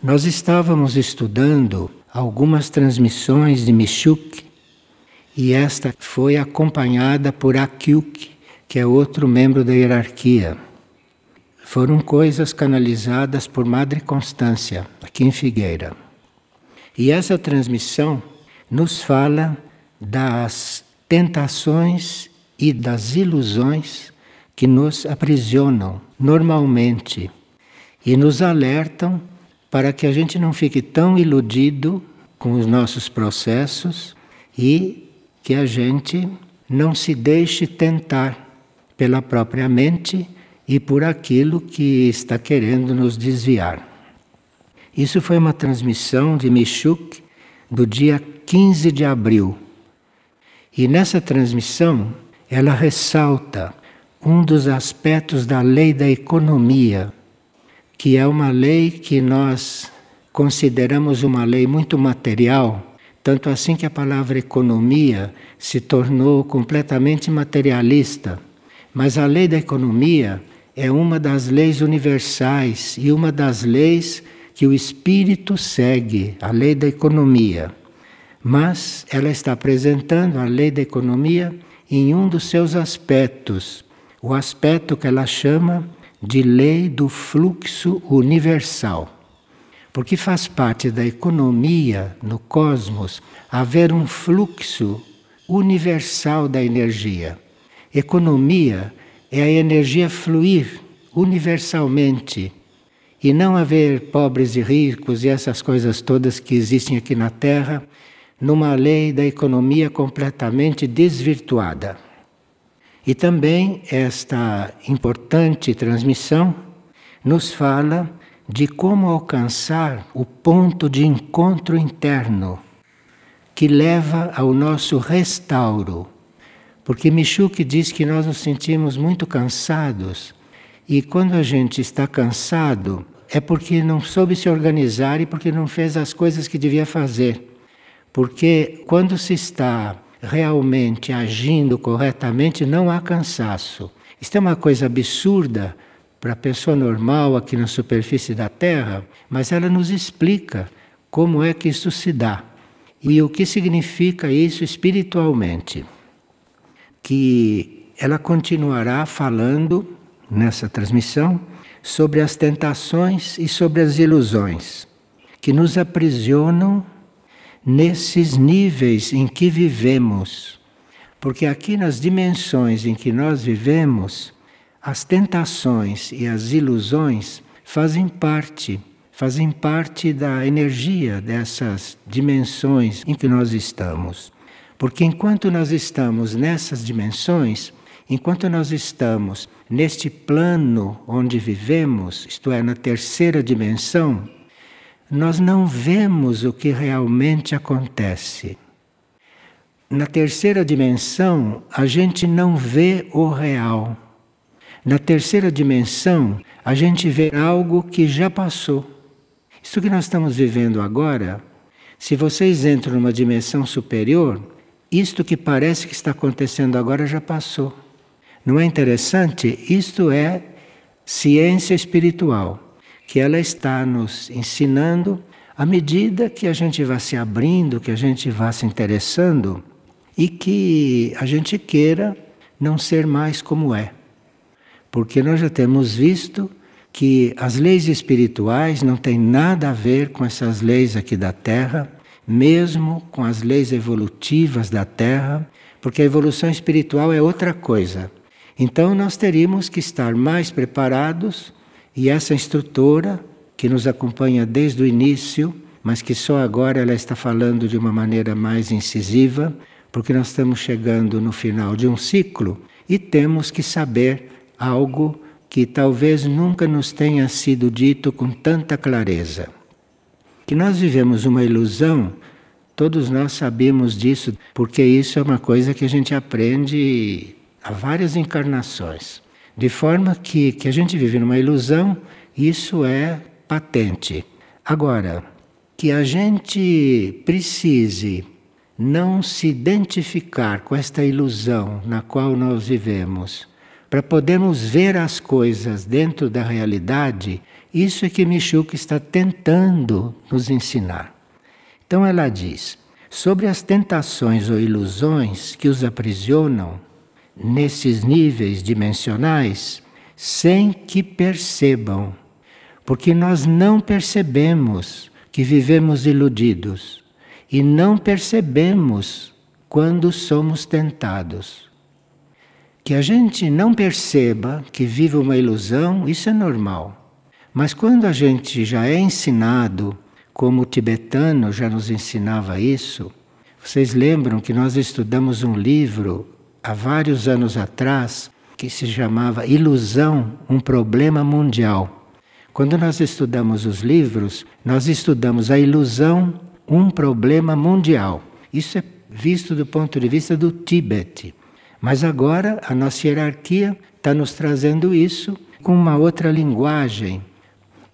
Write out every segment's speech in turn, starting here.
Nós estávamos estudando algumas transmissões de Michuk e esta foi acompanhada por Akyuk, que é outro membro da hierarquia. Foram coisas canalizadas por Madre Constância, aqui em Figueira. E essa transmissão nos fala das tentações e das ilusões que nos aprisionam normalmente e nos alertam para que a gente não fique tão iludido com os nossos processos e que a gente não se deixe tentar pela própria mente e por aquilo que está querendo nos desviar. Isso foi uma transmissão de Michuk do dia 15 de abril. E nessa transmissão ela ressalta um dos aspectos da lei da economia, que é uma lei que nós consideramos uma lei muito material, tanto assim que a palavra economia se tornou completamente materialista. Mas a lei da economia é uma das leis universais e uma das leis que o espírito segue, a lei da economia. Mas ela está apresentando a lei da economia em um dos seus aspectos, o aspecto que ela chama de lei do fluxo universal. Porque faz parte da economia no cosmos haver um fluxo universal da energia. Economia é a energia fluir universalmente e não haver pobres e ricos e essas coisas todas que existem aqui na Terra numa lei da economia completamente desvirtuada. E também esta importante transmissão nos fala de como alcançar o ponto de encontro interno que leva ao nosso restauro. Porque Michuk diz que nós nos sentimos muito cansados e quando a gente está cansado é porque não soube se organizar e porque não fez as coisas que devia fazer. Porque quando se está realmente agindo corretamente, não há cansaço. Isto é uma coisa absurda para a pessoa normal aqui na superfície da Terra, mas ela nos explica como é que isso se dá e o que significa isso espiritualmente. Que ela continuará falando nessa transmissão sobre as tentações e sobre as ilusões que nos aprisionam nesses níveis em que vivemos. Porque aqui nas dimensões em que nós vivemos, as tentações e as ilusões fazem parte da energia dessas dimensões em que nós estamos. Porque enquanto nós estamos nessas dimensões, enquanto nós estamos neste plano onde vivemos, isto é, na terceira dimensão, nós não vemos o que realmente acontece. Na terceira dimensão, a gente não vê o real. Na terceira dimensão, a gente vê algo que já passou. Isso que nós estamos vivendo agora, se vocês entram numa dimensão superior, isto que parece que está acontecendo agora já passou. Não é interessante? Isto é ciência espiritual, que ela está nos ensinando à medida que a gente vai se abrindo, que a gente vai se interessando e que a gente queira não ser mais como é. Porque nós já temos visto que as leis espirituais não têm nada a ver com essas leis aqui da Terra, mesmo com as leis evolutivas da Terra, porque a evolução espiritual é outra coisa. Então nós teríamos que estar mais preparados e essa instrutora, que nos acompanha desde o início, mas que só agora ela está falando de uma maneira mais incisiva, porque nós estamos chegando no final de um ciclo e temos que saber algo que talvez nunca nos tenha sido dito com tanta clareza. Que nós vivemos uma ilusão, todos nós sabemos disso, porque isso é uma coisa que a gente aprende há várias encarnações. De forma que a gente vive numa ilusão, isso é patente. Agora, que a gente precise não se identificar com esta ilusão na qual nós vivemos, para podermos ver as coisas dentro da realidade, isso é que Michouk está tentando nos ensinar. Então ela diz, sobre as tentações ou ilusões que os aprisionam nesses níveis dimensionais, sem que percebam, porque nós não percebemos que vivemos iludidos e não percebemos quando somos tentados. Que a gente não perceba que vive uma ilusão, isso é normal. Mas quando a gente já é ensinado, como o tibetano já nos ensinava isso, vocês lembram que nós estudamos um livro há vários anos atrás que se chamava Ilusão, um Problema Mundial. Quando nós estudamos os livros, nós estudamos a ilusão, um problema mundial. Isso é visto do ponto de vista do Tíbete. Mas agora a nossa hierarquia está nos trazendo isso com uma outra linguagem.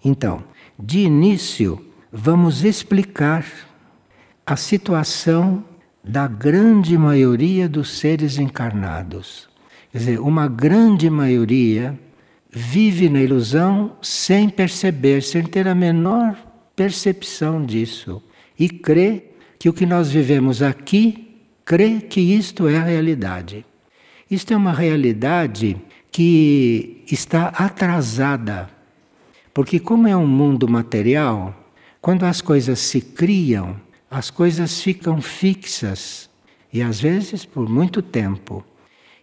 Então, de início, vamos explicar a situação da grande maioria dos seres encarnados. Quer dizer, uma grande maioria vive na ilusão sem perceber, sem ter a menor percepção disso. E crê que o que nós vivemos aqui, crê que isto é a realidade. Isto é uma realidade que está atrasada. Porque como é um mundo material, quando as coisas se criam, as coisas ficam fixas. E às vezes por muito tempo.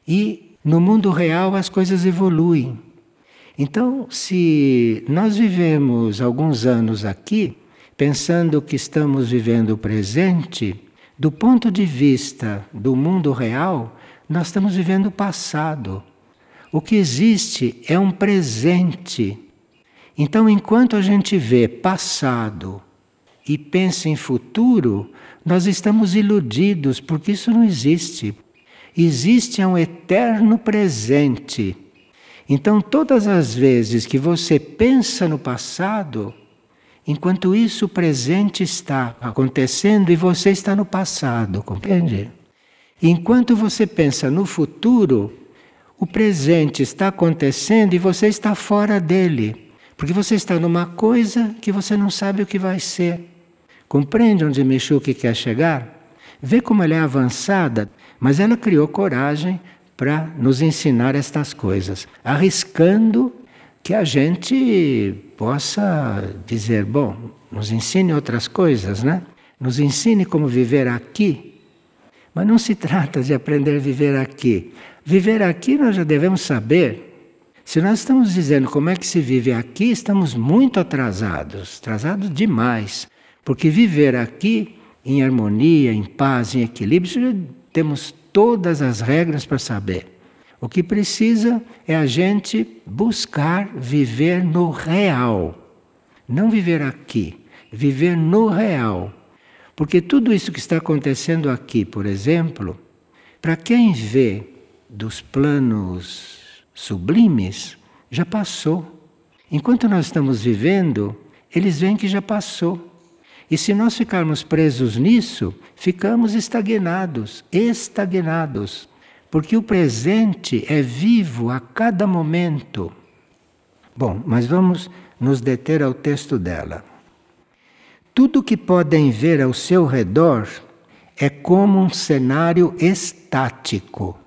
E no mundo real as coisas evoluem. Então, se nós vivemos alguns anos aqui, pensando que estamos vivendo o presente, do ponto de vista do mundo real, nós estamos vivendo o passado. O que existe é um presente. Então, enquanto a gente vê passado e pensa em futuro, nós estamos iludidos, porque isso não existe. Existe um eterno presente. Então, todas as vezes que você pensa no passado, enquanto isso o presente está acontecendo e você está no passado, compreende? Enquanto você pensa no futuro, o presente está acontecendo e você está fora dele. Porque você está numa coisa que você não sabe o que vai ser. Compreende onde Michouk quer chegar? Vê como ela é avançada, mas ela criou coragem para nos ensinar estas coisas, arriscando que a gente possa dizer, bom, nos ensine outras coisas, né? Nos ensine como viver aqui. Mas não se trata de aprender a viver aqui. Viver aqui nós já devemos saber. Se nós estamos dizendo como é que se vive aqui, estamos muito atrasados demais. Porque viver aqui em harmonia, em paz, em equilíbrio, já temos todas as regras para saber. O que precisa é a gente buscar viver no real. Não viver aqui, viver no real. Porque tudo isso que está acontecendo aqui, por exemplo, para quem vê dos planos sublimes, já passou. Enquanto nós estamos vivendo, eles veem que já passou. E se nós ficarmos presos nisso, ficamos estagnados. Porque o presente é vivo a cada momento. Bom, mas vamos nos deter ao texto dela. Tudo que podem ver ao seu redor é como um cenário estático.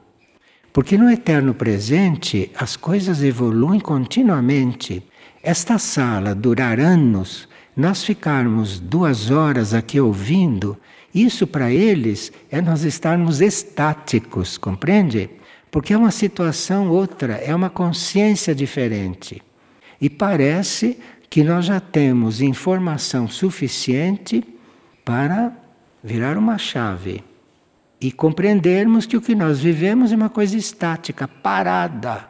Porque no eterno presente as coisas evoluem continuamente. Esta sala durar anos, nós ficarmos 2 horas aqui ouvindo, isso para eles é nós estarmos estáticos, compreende? Porque é uma situação outra, é uma consciência diferente. E parece que nós já temos informação suficiente para virar uma chave e compreendermos que o que nós vivemos é uma coisa estática, parada.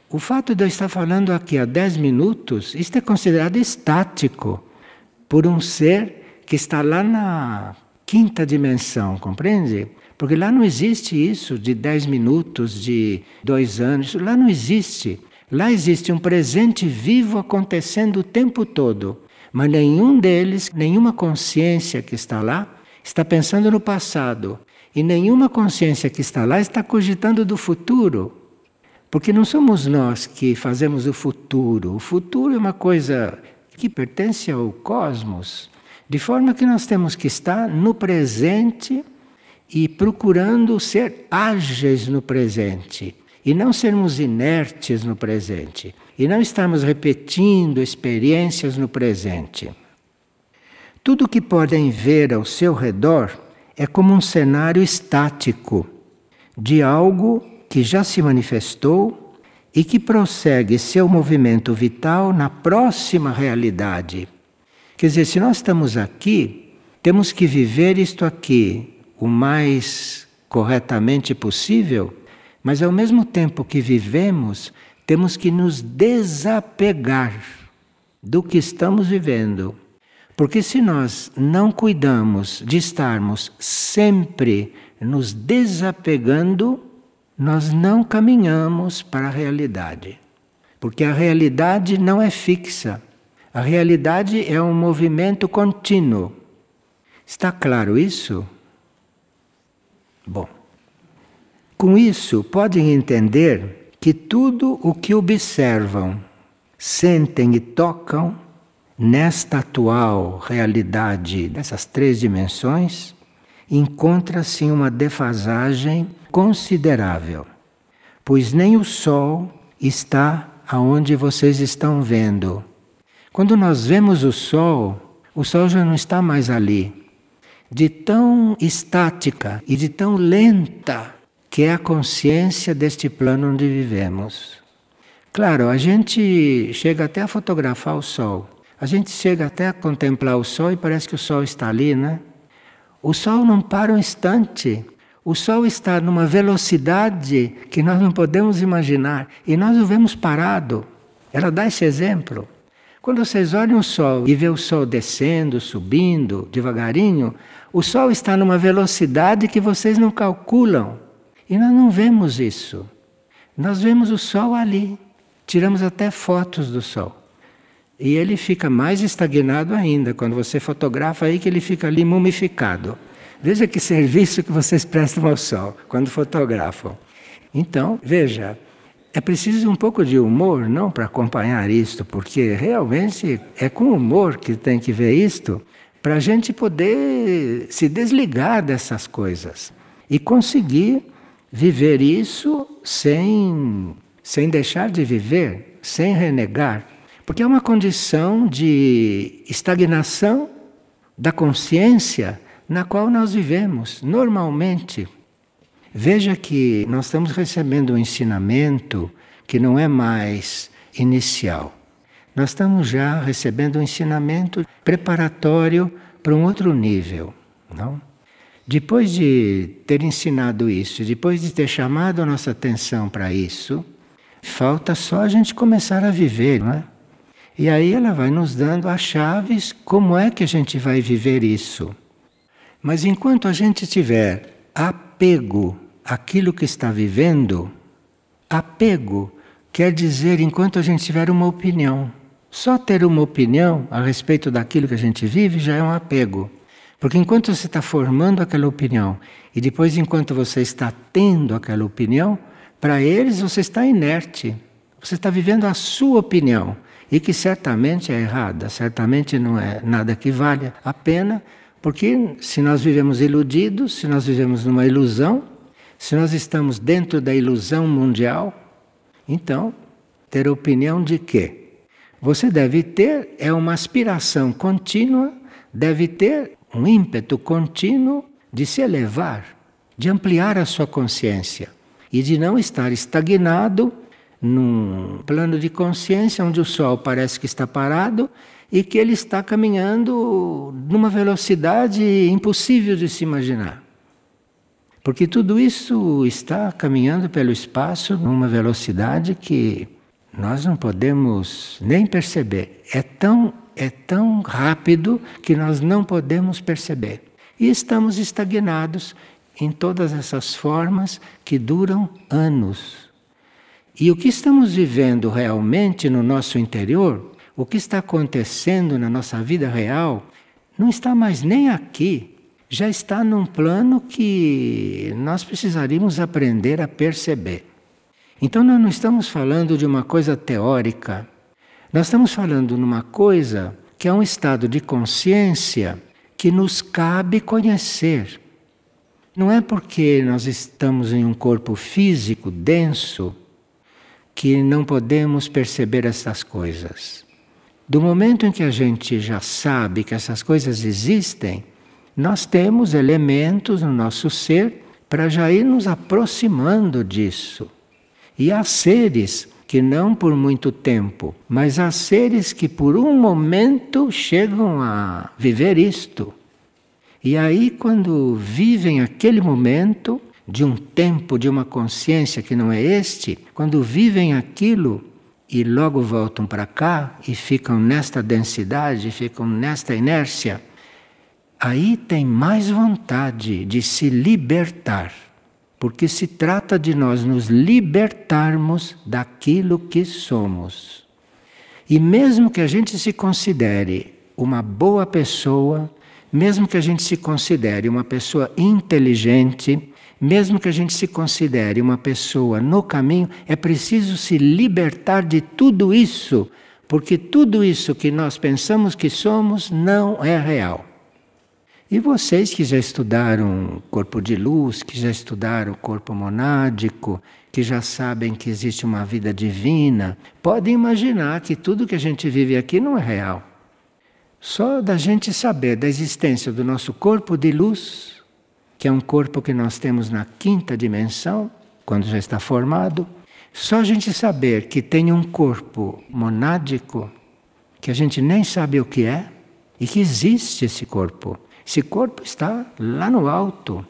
O fato de eu estar falando aqui há 10 minutos, isto é considerado estático por um ser que está lá na 5ª dimensão, compreende? Porque lá não existe isso de 10 minutos, de 2 anos, lá não existe. Lá existe um presente vivo acontecendo o tempo todo, mas nenhum deles, nenhuma consciência que está lá, está pensando no passado. E nenhuma consciência que está lá está cogitando do futuro. Porque não somos nós que fazemos o futuro. O futuro é uma coisa que pertence ao cosmos, de forma que nós temos que estar no presente e procurando ser ágeis no presente, e não sermos inertes no presente, e não estarmos repetindo experiências no presente. Tudo o que podem ver ao seu redor é como um cenário estático de algo que já se manifestou e que prossegue seu movimento vital na próxima realidade. Quer dizer, se nós estamos aqui, temos que viver isto aqui o mais corretamente possível, mas ao mesmo tempo que vivemos, temos que nos desapegar do que estamos vivendo. Porque se nós não cuidamos de estarmos sempre nos desapegando, nós não caminhamos para a realidade. Porque a realidade não é fixa. A realidade é um movimento contínuo. Está claro isso? Bom, com isso podem entender que tudo o que observam, sentem e tocam nesta atual realidade dessas 3 dimensões, encontra-se uma defasagem considerável, pois nem o Sol está aonde vocês estão vendo. Quando nós vemos o Sol já não está mais ali. De tão estática e de tão lenta que é a consciência deste plano onde vivemos. Claro, a gente chega até a fotografar o Sol. A gente chega até a contemplar o Sol e parece que o Sol está ali, né? O Sol não para um instante. O Sol está numa velocidade que nós não podemos imaginar. E nós o vemos parado. Ela dá esse exemplo. Quando vocês olham o Sol e vê o Sol descendo, subindo, devagarinho, o Sol está numa velocidade que vocês não calculam. E nós não vemos isso. Nós vemos o Sol ali. Tiramos até fotos do Sol. E ele fica mais estagnado ainda, quando você fotografa aí que ele fica ali mumificado. Veja que serviço que vocês prestam ao Sol, quando fotografam. Então, veja, é preciso um pouco de humor, não, para acompanhar isto, porque realmente é com humor que tem que ver isto, para a gente poder se desligar dessas coisas e conseguir viver isso sem deixar de viver, sem renegar. Porque é uma condição de estagnação da consciência na qual nós vivemos normalmente. Veja que nós estamos recebendo um ensinamento que não é mais inicial. Nós estamos já recebendo um ensinamento preparatório para um outro nível, não? Depois de ter ensinado isso, depois de ter chamado a nossa atenção para isso, falta só a gente começar a viver, não é? E aí ela vai nos dando as chaves, como é que a gente vai viver isso. Mas enquanto a gente tiver apego àquilo que está vivendo, apego quer dizer enquanto a gente tiver uma opinião. Só ter uma opinião a respeito daquilo que a gente vive já é um apego. Porque enquanto você está formando aquela opinião, e depois enquanto você está tendo aquela opinião, para eles você está inerte. Você está vivendo a sua opinião. E que certamente é errada, certamente não é nada que valha a pena, porque se nós vivemos iludidos, se nós vivemos numa ilusão, se nós estamos dentro da ilusão mundial, então, ter opinião de quê? Você deve ter uma aspiração contínua, deve ter um ímpeto contínuo de se elevar, de ampliar a sua consciência e de não estar estagnado num plano de consciência onde o Sol parece que está parado e que ele está caminhando numa velocidade impossível de se imaginar. Porque tudo isso está caminhando pelo espaço numa velocidade que nós não podemos nem perceber. É tão rápido que nós não podemos perceber. E estamos estagnados em todas essas formas que duram anos. E o que estamos vivendo realmente no nosso interior, o que está acontecendo na nossa vida real, não está mais nem aqui. Já está num plano que nós precisaríamos aprender a perceber. Então nós não estamos falando de uma coisa teórica, nós estamos falando de uma coisa que é um estado de consciência que nos cabe conhecer. Não é porque nós estamos em um corpo físico denso que não podemos perceber essas coisas. Do momento em que a gente já sabe que essas coisas existem, nós temos elementos no nosso ser para já ir nos aproximando disso. E há seres que não por muito tempo, mas há seres que por um momento chegam a viver isto. E aí, quando vivem aquele momento de um tempo, de uma consciência que não é este, quando vivem aquilo e logo voltam para cá e ficam nesta densidade, ficam nesta inércia, aí tem mais vontade de se libertar, porque se trata de nós nos libertarmos daquilo que somos. E mesmo que a gente se considere uma boa pessoa, mesmo que a gente se considere uma pessoa inteligente, mesmo que a gente se considere uma pessoa no caminho, é preciso se libertar de tudo isso, porque tudo isso que nós pensamos que somos não é real. E vocês que já estudaram corpo de luz, que já estudaram corpo monádico, que já sabem que existe uma vida divina, podem imaginar que tudo que a gente vive aqui não é real. Só da gente saber da existência do nosso corpo de luz, que é um corpo que nós temos na 5ª dimensão, quando já está formado, só a gente saber que tem um corpo monádico, que a gente nem sabe o que é, e que existe esse corpo. Esse corpo está lá no alto.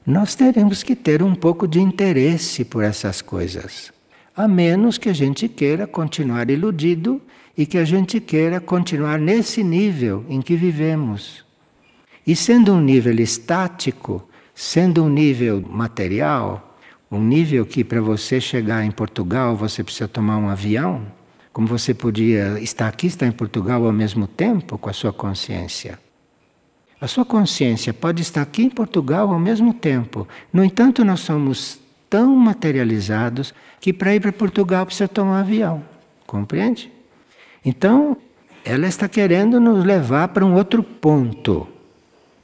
Nós teremos que ter um pouco de interesse por essas coisas, a menos que a gente queira continuar iludido e que a gente queira continuar nesse nível em que vivemos. E sendo um nível estático, sendo um nível material, um nível que para você chegar em Portugal você precisa tomar um avião, como você podia estar aqui, estar em Portugal ao mesmo tempo com a sua consciência. A sua consciência pode estar aqui em Portugal ao mesmo tempo. No entanto, nós somos tão materializados que para ir para Portugal precisa tomar um avião. Compreende? Então, ela está querendo nos levar para um outro ponto.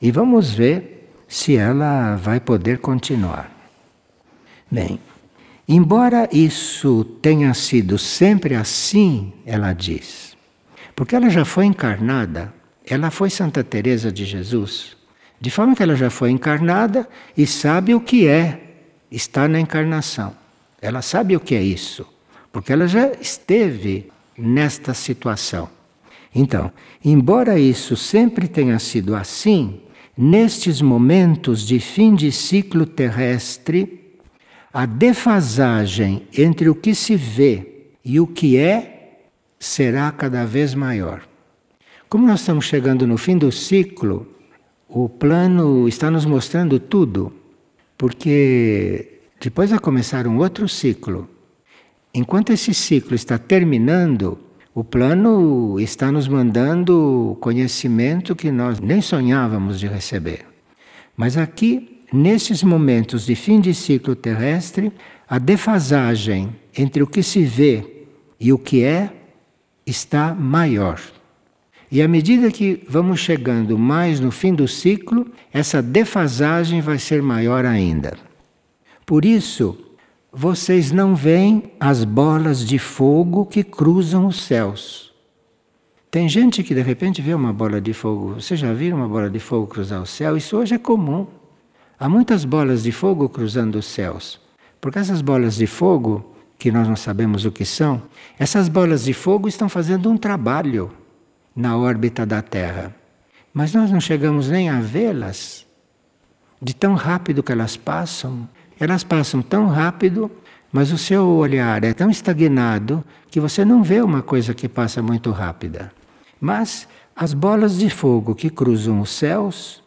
E vamos ver se ela vai poder continuar. Bem, embora isso tenha sido sempre assim, ela diz, porque ela já foi encarnada, ela foi Santa Teresa de Jesus, de forma que ela já foi encarnada e sabe o que é estar na encarnação. Ela sabe o que é isso, porque ela já esteve nesta situação. Então, embora isso sempre tenha sido assim, nestes momentos de fim de ciclo terrestre, a defasagem entre o que se vê e o que é será cada vez maior. Como nós estamos chegando no fim do ciclo, o plano está nos mostrando tudo, porque depois vai começar um outro ciclo. Enquanto esse ciclo está terminando, o plano está nos mandando conhecimento que nós nem sonhávamos de receber. Mas aqui, nesses momentos de fim de ciclo terrestre, a defasagem entre o que se vê e o que é está maior. E à medida que vamos chegando mais no fim do ciclo, essa defasagem vai ser maior ainda. Por isso, vocês não veem as bolas de fogo que cruzam os céus. Tem gente que de repente vê uma bola de fogo. Você já viu uma bola de fogo cruzar o céu? Isso hoje é comum. Há muitas bolas de fogo cruzando os céus. Porque essas bolas de fogo, que nós não sabemos o que são, essas bolas de fogo estão fazendo um trabalho na órbita da Terra. Mas nós não chegamos nem a vê-las. De tão rápido que elas passam. Elas passam tão rápido, mas o seu olhar é tão estagnado que você não vê uma coisa que passa muito rápida. Mas as bolas de fogo que cruzam os céus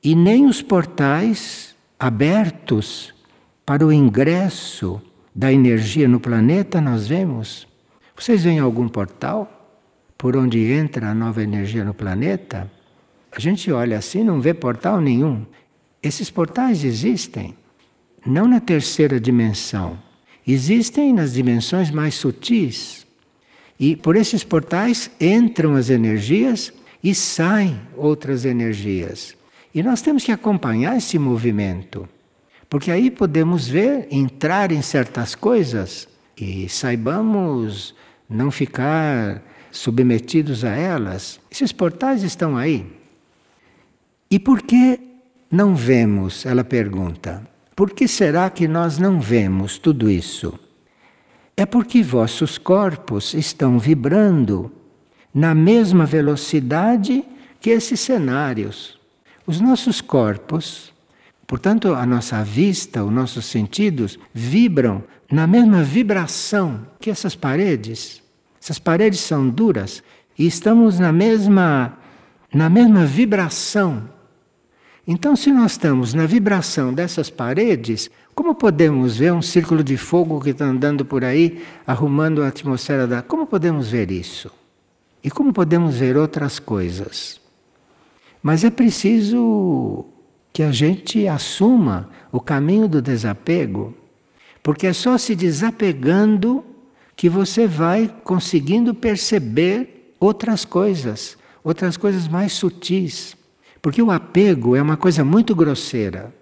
e nem os portais abertos para o ingresso da energia no planeta nós vemos. Vocês veem algum portal por onde entra a nova energia no planeta? A gente olha assim, não vê portal nenhum. Esses portais existem. Não na 3ª dimensão, existem nas dimensões mais sutis. E por esses portais entram as energias e saem outras energias. E nós temos que acompanhar esse movimento, porque aí podemos ver, entrar em certas coisas e saibamos não ficar submetidos a elas. Esses portais estão aí. E por que não vemos? Ela pergunta. Por que será que nós não vemos tudo isso? É porque vossos corpos estão vibrando na mesma velocidade que esses cenários. Os nossos corpos, portanto, a nossa vista, os nossos sentidos, vibram na mesma vibração que essas paredes. Essas paredes são duras e estamos na mesma vibração. Então, se nós estamos na vibração dessas paredes, como podemos ver um círculo de fogo que está andando por aí, arrumando a atmosfera da... Como podemos ver isso? E como podemos ver outras coisas? Mas é preciso que a gente assuma o caminho do desapego, porque é só se desapegando que você vai conseguindo perceber outras coisas mais sutis. Porque o apego é uma coisa muito grosseira.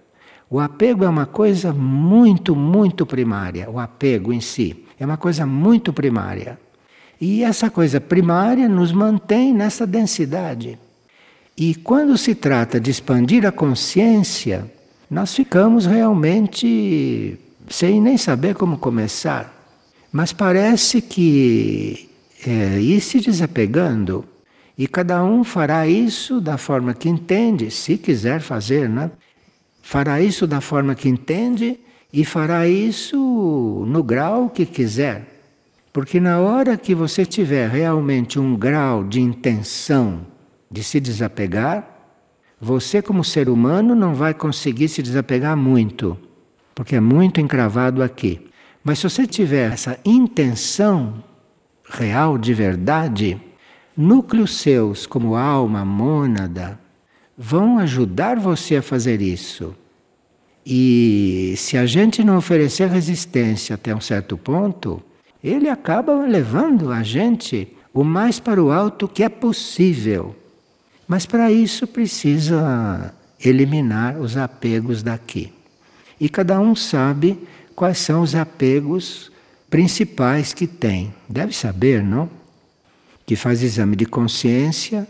O apego é uma coisa muito, muito primária. O apego em si é uma coisa muito primária. E essa coisa primária nos mantém nessa densidade. E quando se trata de expandir a consciência, nós ficamos realmente sem nem saber como começar. Mas parece que ir se desapegando, e cada um fará isso da forma que entende, se quiser fazer, né? Fará isso da forma que entende e fará isso no grau que quiser. Porque na hora que você tiver realmente um grau de intenção de se desapegar, você como ser humano não vai conseguir se desapegar muito, porque é muito encravado aqui. Mas se você tiver essa intenção real, de verdade, núcleos seus, como alma, mônada, vão ajudar você a fazer isso. E se a gente não oferecer resistência até um certo ponto, ele acaba levando a gente o mais para o alto que é possível. Mas para isso precisa eliminar os apegos daqui. E cada um sabe quais são os apegos principais que tem. Deve saber, não? Que faz exame de consciência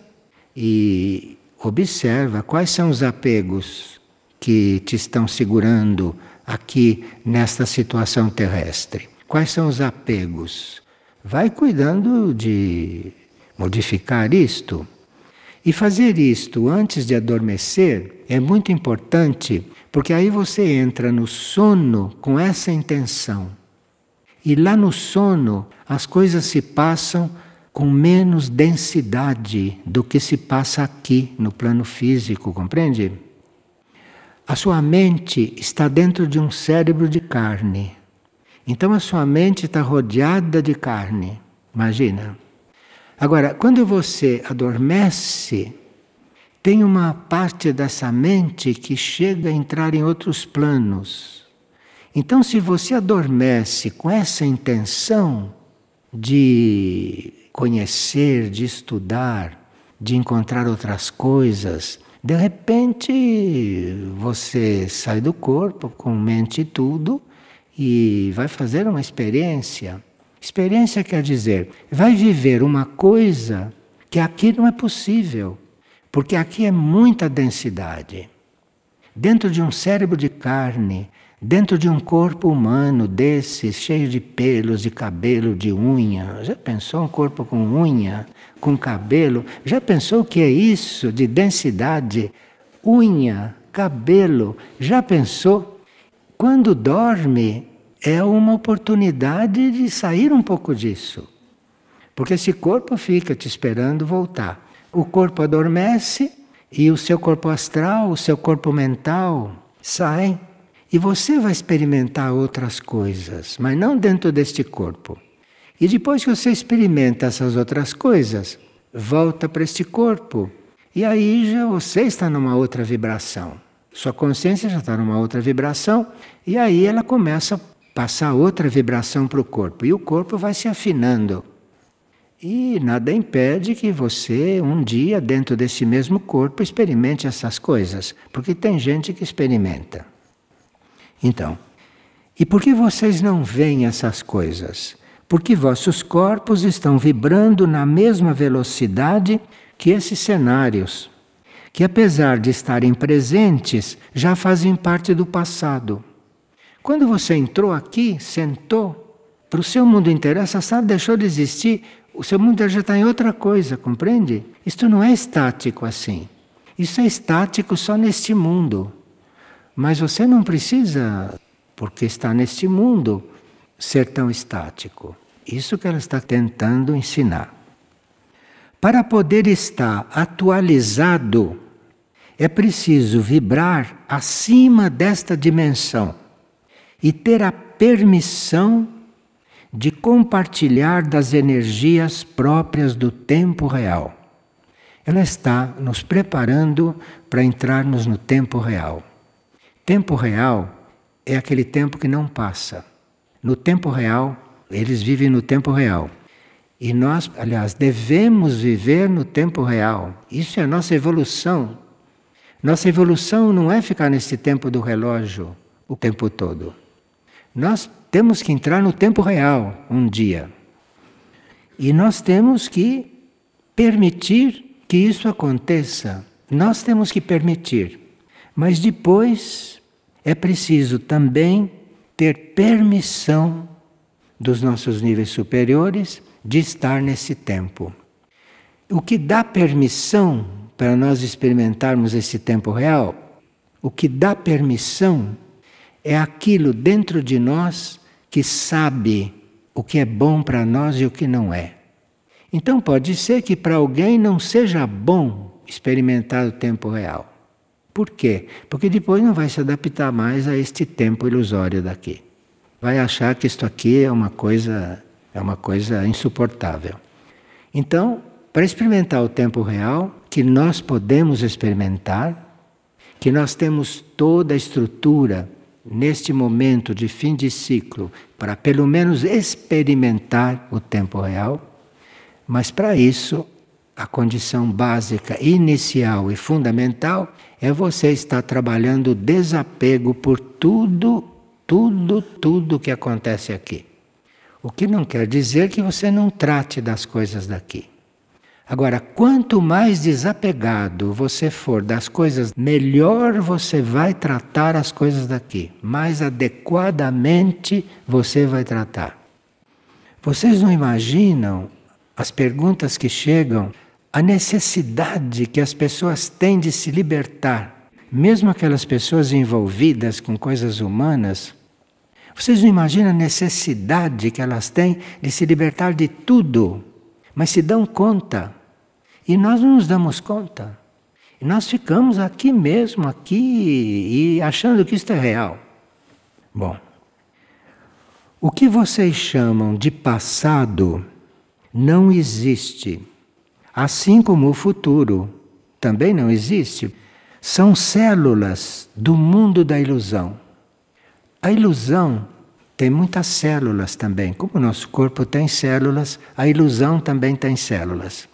e observa quais são os apegos que te estão segurando aqui nesta situação terrestre. Quais são os apegos? Vai cuidando de modificar isto. E fazer isto antes de adormecer é muito importante, porque aí você entra no sono com essa intenção. E lá no sono as coisas se passam com menos densidade do que se passa aqui no plano físico, compreende? A sua mente está dentro de um cérebro de carne. Então a sua mente está rodeada de carne, imagina. Agora, quando você adormece, tem uma parte dessa mente que chega a entrar em outros planos. Então, se você adormece com essa intenção de conhecer, de estudar, de encontrar outras coisas, de repente você sai do corpo com mente e tudo e vai fazer uma experiência. Experiência quer dizer, vai viver uma coisa que aqui não é possível, porque aqui é muita densidade. Dentro de um cérebro de carne, dentro de um corpo humano desses, cheio de pelos, de cabelo, de unha. Já pensou um corpo com unha, com cabelo? Já pensou o que é isso de densidade? Unha, cabelo. Já pensou? Quando dorme, é uma oportunidade de sair um pouco disso. Porque esse corpo fica te esperando voltar. O corpo adormece e o seu corpo astral, o seu corpo mental sai. E você vai experimentar outras coisas, mas não dentro deste corpo. E depois que você experimenta essas outras coisas, volta para este corpo. E aí já você está numa outra vibração. Sua consciência já está numa outra vibração. E aí ela começa a passar outra vibração para o corpo. E o corpo vai se afinando. E nada impede que você, um dia, dentro desse mesmo corpo, experimente essas coisas. Porque tem gente que experimenta. Então, e por que vocês não veem essas coisas? Porque vossos corpos estão vibrando na mesma velocidade que esses cenários, que apesar de estarem presentes, já fazem parte do passado. Quando você entrou aqui, sentou, para o seu mundo inteiro, essa sala deixou de existir, o seu mundo já está em outra coisa, compreende? Isto não é estático assim. Isso é estático só neste mundo. Mas você não precisa, porque está neste mundo, ser tão estático. Isso que ela está tentando ensinar. Para poder estar atualizado, é preciso vibrar acima desta dimensão e ter a permissão de compartilhar das energias próprias do tempo real. Ela está nos preparando para entrarmos no tempo real. Tempo real é aquele tempo que não passa. No tempo real, eles vivem no tempo real. E nós, aliás, devemos viver no tempo real. Isso é a nossa evolução. Nossa evolução não é ficar nesse tempo do relógio o tempo todo. Nós temos que entrar no tempo real um dia. E nós temos que permitir que isso aconteça. Nós temos que permitir. Mas depois é preciso também ter permissão dos nossos níveis superiores de estar nesse tempo. O que dá permissão para nós experimentarmos esse tempo real, o que dá permissão é aquilo dentro de nós que sabe o que é bom para nós e o que não é. Então pode ser que para alguém não seja bom experimentar o tempo real. Por quê? Porque depois não vai se adaptar mais a este tempo ilusório daqui. Vai achar que isto aqui é uma coisa insuportável. Então, para experimentar o tempo real, que nós podemos experimentar, que nós temos toda a estrutura neste momento de fim de ciclo para pelo menos experimentar o tempo real, mas para isso a condição básica, inicial e fundamental é você estar trabalhando o desapego por tudo que acontece aqui. O que não quer dizer que você não trate das coisas daqui. Agora, quanto mais desapegado você for das coisas, melhor você vai tratar as coisas daqui. Mais adequadamente você vai tratar. Vocês não imaginam as perguntas que chegam, a necessidade que as pessoas têm de se libertar. Mesmo aquelas pessoas envolvidas com coisas humanas, vocês não imaginam a necessidade que elas têm de se libertar de tudo, mas se dão conta. E nós não nos damos conta. E nós ficamos aqui mesmo, aqui, e achando que isto é real. Bom, o que vocês chamam de passado não existe. Assim como o futuro também não existe. São células do mundo da ilusão. A ilusão tem muitas células também. Como o nosso corpo tem células, a ilusão também tem células.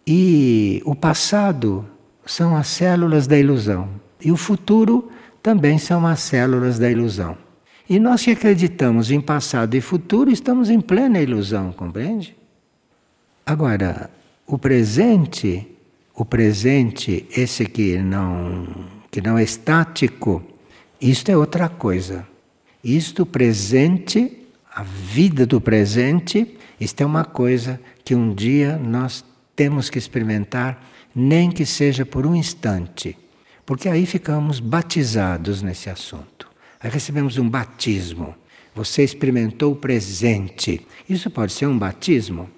E o passado são as células da ilusão. E o futuro também são as células da ilusão. E nós que acreditamos em passado e futuro, estamos em plena ilusão, compreende? Agora, o presente, esse que não é estático, isto é outra coisa. Isto presente, a vida do presente, isto é uma coisa que um dia nós temos que experimentar, nem que seja por um instante. Porque aí ficamos batizados nesse assunto. Aí recebemos um batismo. Você experimentou o presente. Isso pode ser um batismo?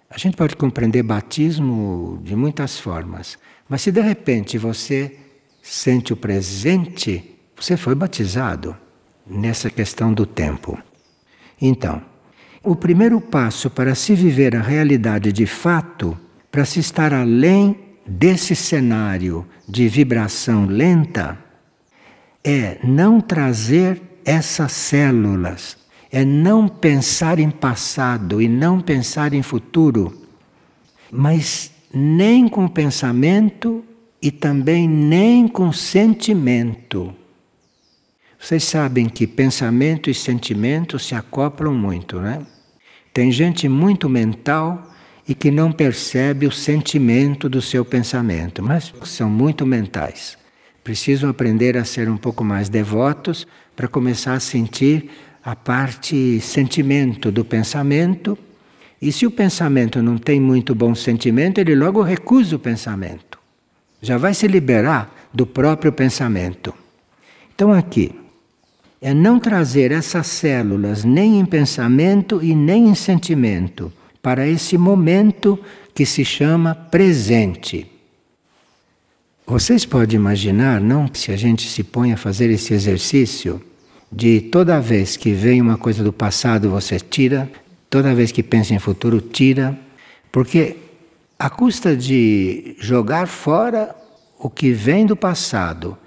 A gente pode compreender batismo de muitas formas. Mas se de repente você sente o presente, você foi batizado nessa questão do tempo. Então, o primeiro passo para se viver a realidade de fato, para se estar além desse cenário de vibração lenta, é não trazer essas células, é não pensar em passado e não pensar em futuro, mas nem com pensamento e também nem com sentimento. Vocês sabem que pensamento e sentimento se acoplam muito, né? Tem gente muito mental e que não percebe o sentimento do seu pensamento, mas são muito mentais. Precisam aprender a ser um pouco mais devotos para começar a sentir a parte sentimento do pensamento. E se o pensamento não tem muito bom sentimento, ele logo recusa o pensamento. Já vai se liberar do próprio pensamento. Então aqui, é não trazer essas células nem em pensamento e nem em sentimento para esse momento que se chama presente. Vocês podem imaginar, não, se a gente se põe a fazer esse exercício de toda vez que vem uma coisa do passado você tira, toda vez que pensa em futuro tira, porque à custa de jogar fora o que vem do passado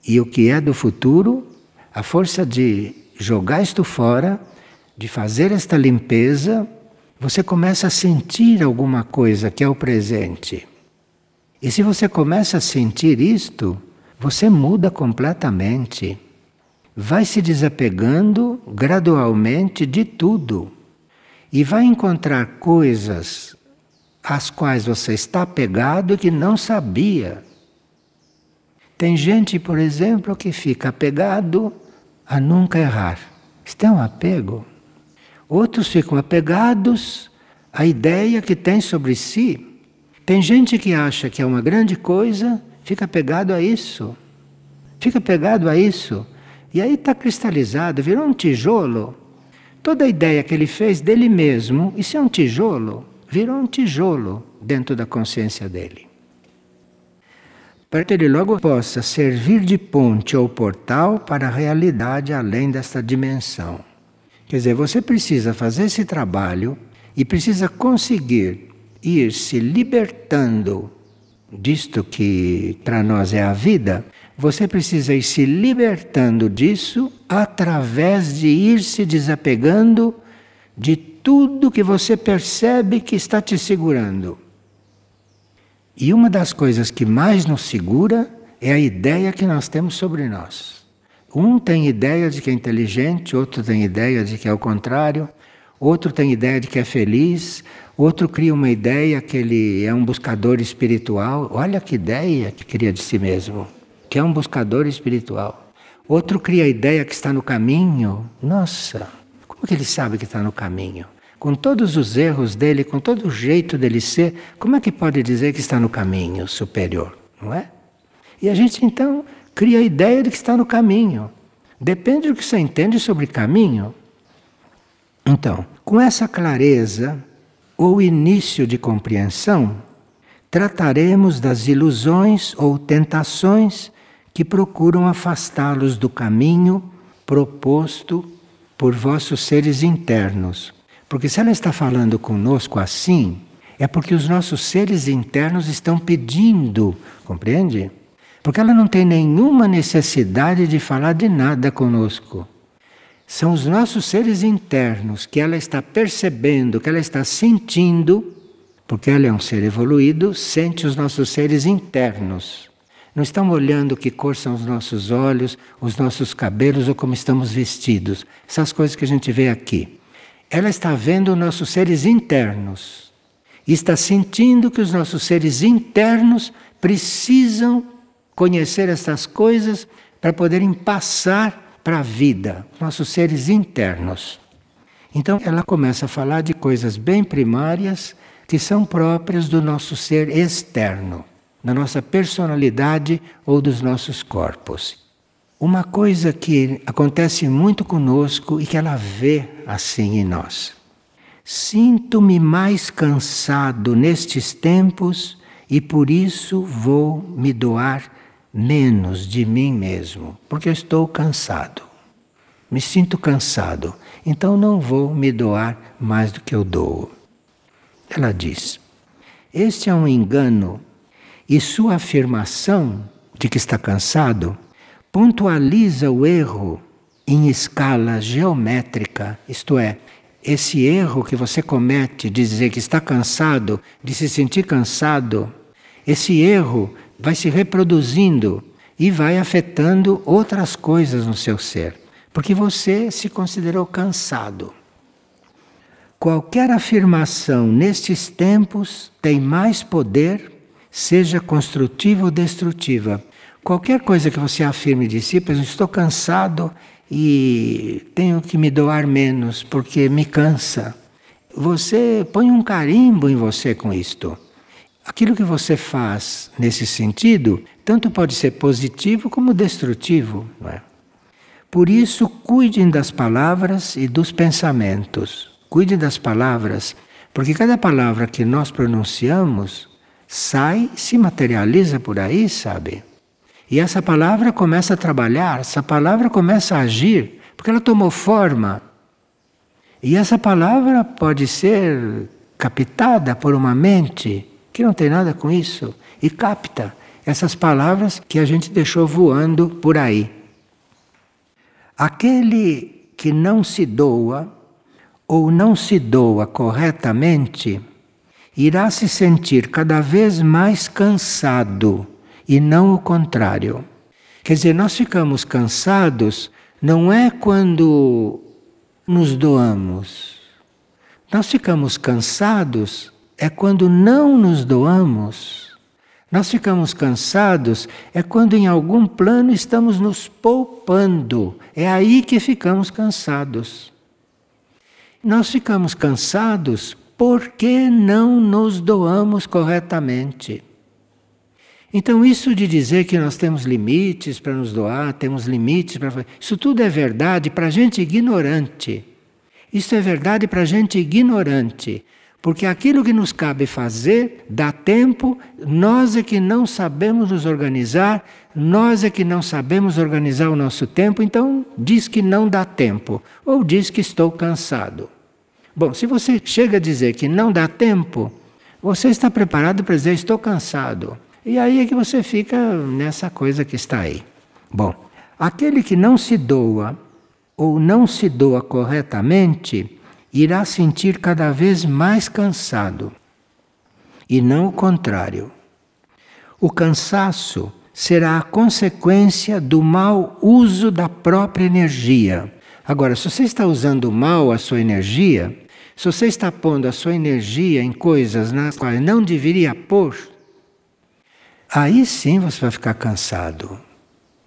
e o que é do futuro, a força de jogar isto fora, de fazer esta limpeza, você começa a sentir alguma coisa que é o presente. E se você começa a sentir isto, você muda completamente. Vai se desapegando gradualmente de tudo. E vai encontrar coisas às quais você está apegado e que não sabia. Tem gente, por exemplo, que fica apegado a nunca errar. Isto é um apego. Outros ficam apegados à ideia que tem sobre si. Tem gente que acha que é uma grande coisa, fica apegado a isso. Fica apegado a isso. E aí está cristalizado, virou um tijolo. Toda a ideia que ele fez dele mesmo, isso é um tijolo, virou um tijolo dentro da consciência dele. Para que ele logo possa servir de ponte ou portal para a realidade além desta dimensão. Quer dizer, você precisa fazer esse trabalho e precisa conseguir ir se libertando disto que para nós é a vida. Você precisa ir se libertando disso através de ir se desapegando de tudo que você percebe que está te segurando. E uma das coisas que mais nos segura é a ideia que nós temos sobre nós. Um tem ideia de que é inteligente, outro tem ideia de que é o contrário, outro tem ideia de que é feliz, outro cria uma ideia que ele é um buscador espiritual. Olha que ideia que cria de si mesmo, que é um buscador espiritual. Outro cria a ideia que está no caminho. Nossa, como que ele sabe que está no caminho? Com todos os erros dele, com todo o jeito dele ser, como é que pode dizer que está no caminho superior, não é? E a gente então cria a ideia de que está no caminho. Depende do que você entende sobre caminho. Então, com essa clareza ou início de compreensão, trataremos das ilusões ou tentações que procuram afastá-los do caminho proposto por vossos seres internos. Porque se ela está falando conosco assim, é porque os nossos seres internos estão pedindo, compreende? Porque ela não tem nenhuma necessidade de falar de nada conosco. São os nossos seres internos que ela está percebendo, que ela está sentindo, porque ela é um ser evoluído, sente os nossos seres internos. Não estão olhando que cor são os nossos olhos, os nossos cabelos ou como estamos vestidos. Essas coisas que a gente vê aqui. Ela está vendo os nossos seres internos. E está sentindo que os nossos seres internos precisam conhecer essas coisas para poderem passar para a vida. Nossos seres internos. Então ela começa a falar de coisas bem primárias que são próprias do nosso ser externo, da nossa personalidade ou dos nossos corpos. Uma coisa que acontece muito conosco e que ela vê assim em nós. Sinto-me mais cansado nestes tempos e por isso vou me doar menos de mim mesmo, porque eu estou cansado. Me sinto cansado, então não vou me doar mais do que eu dou. Ela diz, este é um engano e sua afirmação de que está cansado pontualiza o erro em escala geométrica, isto é, esse erro que você comete de dizer que está cansado, de se sentir cansado, esse erro vai se reproduzindo e vai afetando outras coisas no seu ser, porque você se considerou cansado. Qualquer afirmação nestes tempos tem mais poder, seja construtiva ou destrutiva. Qualquer coisa que você afirme de si, por exemplo, estou cansado e tenho que me doar menos porque me cansa. Você põe um carimbo em você com isto. Aquilo que você faz nesse sentido, tanto pode ser positivo como destrutivo, não é? Por isso, cuidem das palavras e dos pensamentos. Cuidem das palavras, porque cada palavra que nós pronunciamos sai, se materializa por aí, sabe? E essa palavra começa a trabalhar, essa palavra começa a agir, porque ela tomou forma. E essa palavra pode ser captada por uma mente que não tem nada com isso, e capta essas palavras que a gente deixou voando por aí. Aquele que não se doa, ou não se doa corretamente, irá se sentir cada vez mais cansado, e não o contrário. Quer dizer, nós ficamos cansados não é quando nos doamos. Nós ficamos cansados é quando não nos doamos. Nós ficamos cansados é quando em algum plano estamos nos poupando. É aí que ficamos cansados. Nós ficamos cansados porque não nos doamos corretamente. Então isso de dizer que nós temos limites para nos doar, temos limites para... Isso tudo é verdade para gente ignorante. Isso é verdade para gente ignorante. Porque aquilo que nos cabe fazer, dá tempo, nós é que não sabemos nos organizar, nós é que não sabemos organizar o nosso tempo, então diz que não dá tempo, ou diz que estou cansado. Bom, se você chega a dizer que não dá tempo, você está preparado para dizer estou cansado. E aí é que você fica nessa coisa que está aí. Bom, aquele que não se doa, ou não se doa corretamente, irá sentir cada vez mais cansado, e não o contrário. O cansaço será a consequência do mau uso da própria energia. Agora, se você está usando mal a sua energia, se você está pondo a sua energia em coisas nas quais não deveria pôr, aí sim você vai ficar cansado.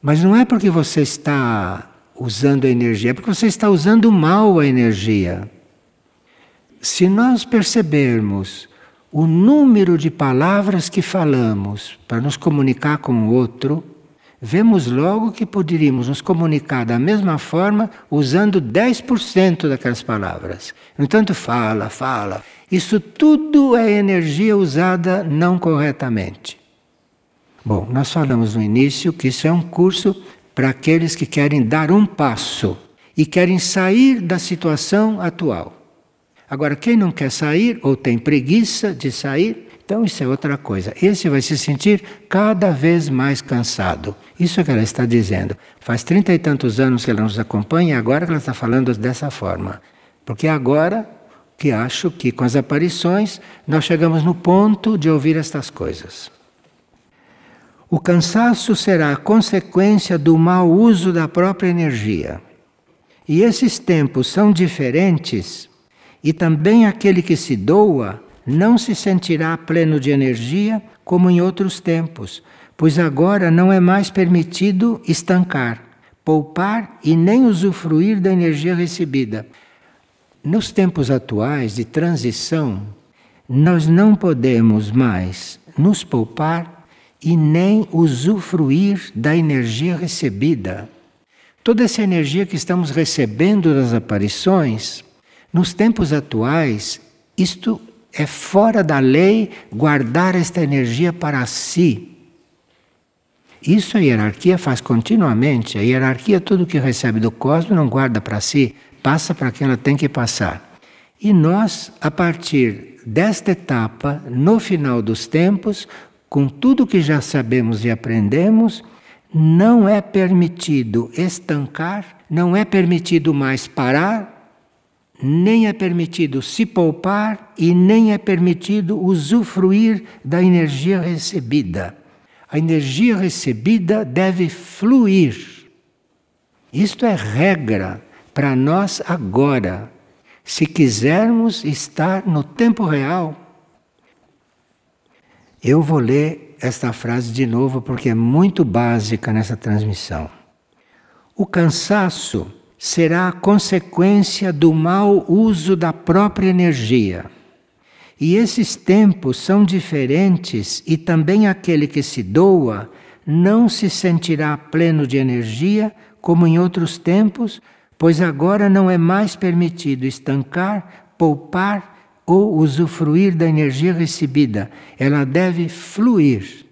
Mas não é porque você está usando a energia, é porque você está usando mal a energia. Se nós percebermos o número de palavras que falamos para nos comunicar com o outro, vemos logo que poderíamos nos comunicar da mesma forma usando 10% daquelas palavras. No entanto, fala. Isso tudo é energia usada não corretamente. Bom, nós falamos no início que isso é um curso para aqueles que querem dar um passo e querem sair da situação atual. Agora, quem não quer sair ou tem preguiça de sair, então isso é outra coisa. Esse vai se sentir cada vez mais cansado. Isso é o que ela está dizendo. Faz 30 e tantos anos que ela nos acompanha e agora que ela está falando dessa forma. Porque agora que acho que com as aparições nós chegamos no ponto de ouvir estas coisas. O cansaço será a consequência do mau uso da própria energia. E esses tempos são diferentes. E também aquele que se doa não se sentirá pleno de energia como em outros tempos, pois agora não é mais permitido estancar, poupar e nem usufruir da energia recebida. Nos tempos atuais de transição, nós não podemos mais nos poupar e nem usufruir da energia recebida. Toda essa energia que estamos recebendo das aparições, nos tempos atuais, isto é fora da lei guardar esta energia para si. Isso a hierarquia faz continuamente. A hierarquia, tudo que recebe do cosmos, não guarda para si, passa para quem ela tem que passar. E nós, a partir desta etapa, no final dos tempos, com tudo que já sabemos e aprendemos, não é permitido estancar, não é permitido mais parar, nem é permitido se poupar e nem é permitido usufruir da energia recebida. A energia recebida deve fluir. Isto é regra para nós agora, se quisermos estar no tempo real. Eu vou ler esta frase de novo porque é muito básica nessa transmissão. O cansaço será a consequência do mau uso da própria energia. E esses tempos são diferentes e também aquele que se doa não se sentirá pleno de energia como em outros tempos, pois agora não é mais permitido estancar, poupar ou usufruir da energia recebida. Ela deve fluir.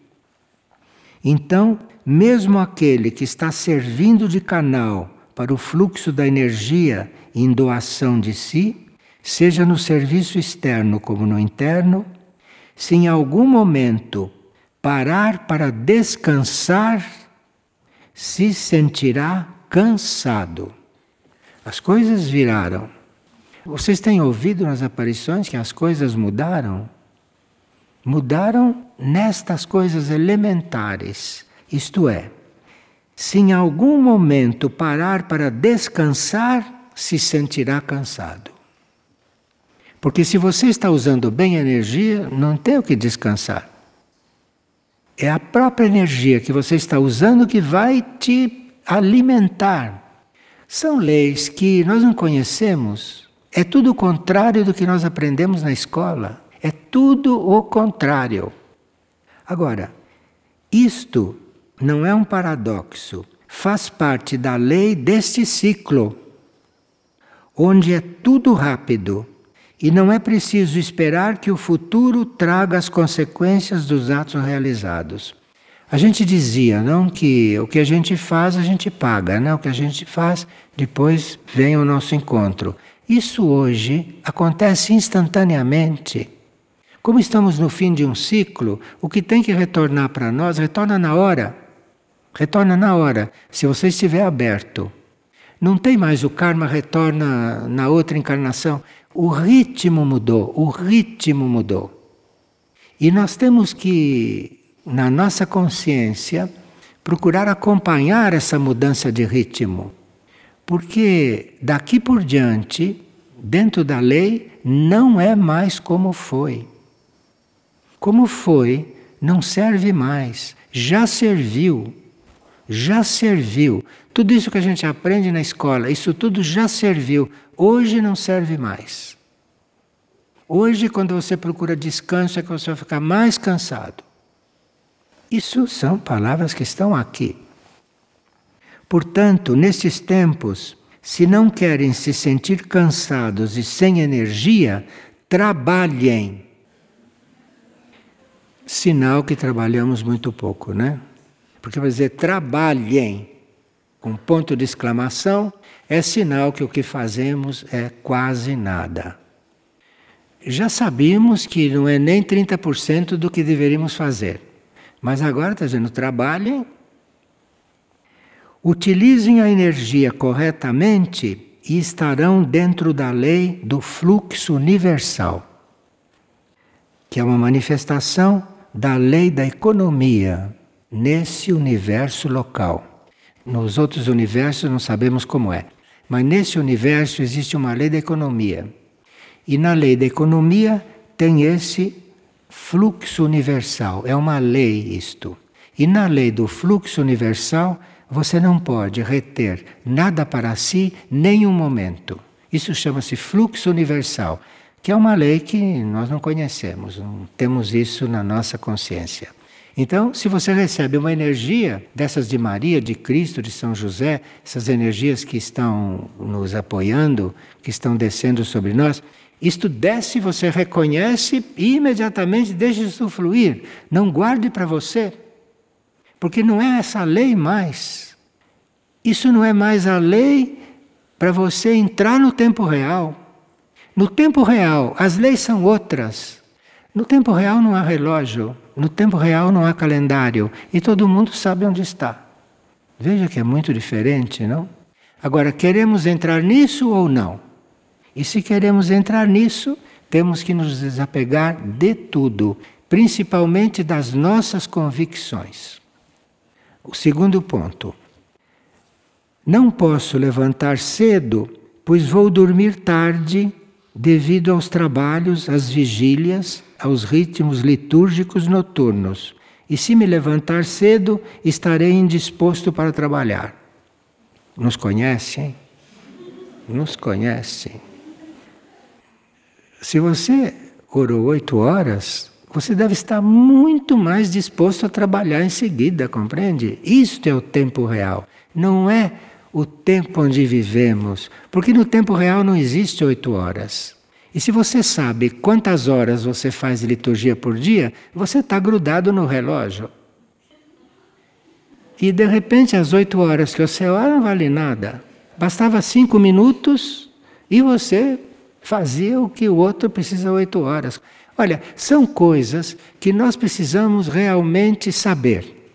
Então, mesmo aquele que está servindo de canal para o fluxo da energia em doação de si, seja no serviço externo como no interno, se em algum momento parar para descansar, se sentirá cansado. As coisas viraram. Vocês têm ouvido nas aparições que as coisas mudaram? Mudaram nestas coisas elementares. Isto é, se em algum momento parar para descansar, se sentirá cansado. Porque se você está usando bem a energia, não tem o que descansar. É a própria energia que você está usando que vai te alimentar. São leis que nós não conhecemos. É tudo o contrário do que nós aprendemos na escola. É tudo o contrário. Agora, isto não é um paradoxo. Faz parte da lei deste ciclo, onde é tudo rápido. E não é preciso esperar que o futuro traga as consequências dos atos realizados. A gente dizia, não, que o que a gente faz, a gente paga, né? O que a gente faz, depois vem o nosso encontro. Isso hoje acontece instantaneamente. Como estamos no fim de um ciclo, o que tem que retornar para nós, retorna na hora. Retorna na hora, se você estiver aberto. Não tem mais o karma retorna na outra encarnação. O ritmo mudou, o ritmo mudou. E nós temos que, na nossa consciência, procurar acompanhar essa mudança de ritmo. Porque daqui por diante, dentro da lei, não é mais como foi. Como foi, não serve mais. Já serviu. Já serviu. Tudo isso que a gente aprende na escola, isso tudo já serviu. Hoje não serve mais. Hoje, quando você procura descanso, é que você vai ficar mais cansado. Isso são palavras que estão aqui. Portanto, nesses tempos, se não querem se sentir cansados e sem energia, trabalhem. Sinal que trabalhamos muito pouco, né? Porque vai dizer trabalhem com ponto de exclamação, é sinal que o que fazemos é quase nada. Já sabíamos que não é nem 30% do que deveríamos fazer. Mas agora está dizendo, trabalhem, utilizem a energia corretamente e estarão dentro da lei do fluxo universal, que é uma manifestação da lei da economia nesse universo local. Nos outros universos não sabemos como é, mas nesse universo existe uma lei da economia. E na lei da economia tem esse fluxo universal, é uma lei isto. E na lei do fluxo universal, você não pode reter nada para si, nem um momento. Isso chama-se fluxo universal, que é uma lei que nós não conhecemos, não temos isso na nossa consciência. Então, se você recebe uma energia dessas de Maria, de Cristo, de São José, essas energias que estão nos apoiando, que estão descendo sobre nós, isto desce, você reconhece e imediatamente deixa isso fluir. Não guarde para você, porque não é essa lei mais. Isso não é mais a lei para você entrar no tempo real. No tempo real, as leis são outras. No tempo real não há relógio, no tempo real não há calendário, e todo mundo sabe onde está. Veja que é muito diferente, não? Agora, queremos entrar nisso ou não? E se queremos entrar nisso, temos que nos desapegar de tudo, principalmente das nossas convicções. O segundo ponto. Não posso levantar cedo, pois vou dormir tarde devido aos trabalhos, às vigílias, aos ritmos litúrgicos noturnos. E se me levantar cedo, estarei indisposto para trabalhar. Nos conhecem? Nos conhecem. Se você orou 8 horas, você deve estar muito mais disposto a trabalhar em seguida, compreende? Isto é o tempo real. Não é o tempo onde vivemos. Porque no tempo real não existe 8 horas. E se você sabe quantas horas você faz de liturgia por dia, você está grudado no relógio. E de repente as 8 horas que você ora não vale nada. Bastava 5 minutos e você fazia o que o outro precisa 8 horas. Olha, são coisas que nós precisamos realmente saber.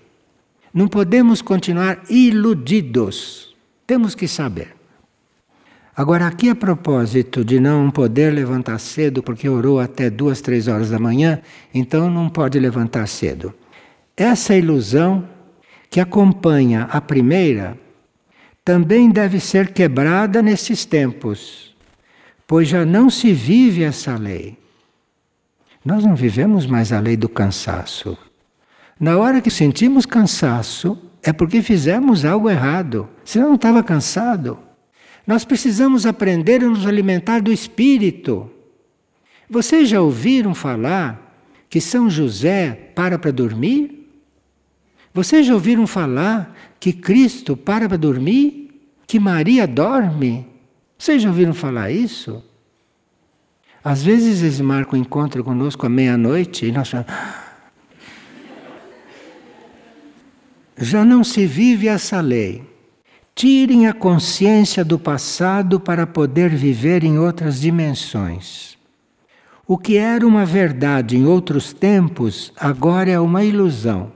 Não podemos continuar iludidos. Temos que saber. Agora, aqui a propósito de não poder levantar cedo, porque orou até 2, 3 horas da manhã, então não pode levantar cedo. Essa ilusão que acompanha a primeira também deve ser quebrada nesses tempos, pois já não se vive essa lei. Nós não vivemos mais a lei do cansaço. Na hora que sentimos cansaço, é porque fizemos algo errado, senão não estava cansado. Nós precisamos aprender a nos alimentar do Espírito. Vocês já ouviram falar que São José para dormir? Vocês já ouviram falar que Cristo para dormir? Que Maria dorme? Vocês já ouviram falar isso? Às vezes eles marcam um encontro conosco à meia-noite e nós falamos... Já não se vive essa lei. Tirem a consciência do passado para poder viver em outras dimensões. O que era uma verdade em outros tempos, agora é uma ilusão.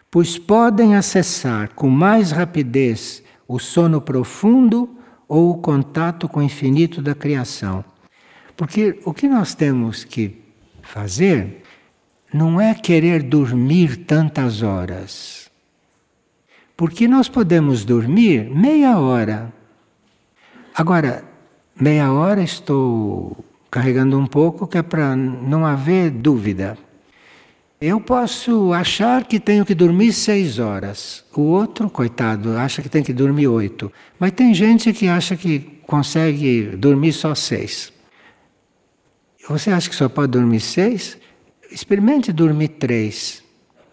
Pois podem acessar com mais rapidez o sono profundo ou o contato com o infinito da criação. Porque o que nós temos que fazer não é querer dormir tantas horas. Porque nós podemos dormir meia hora. Agora, meia hora estou carregando um pouco, que é para não haver dúvida. Eu posso achar que tenho que dormir 6 horas. O outro, coitado, acha que tem que dormir 8. Mas tem gente que acha que consegue dormir só 6. Você acha que só pode dormir 6? Experimente dormir 3,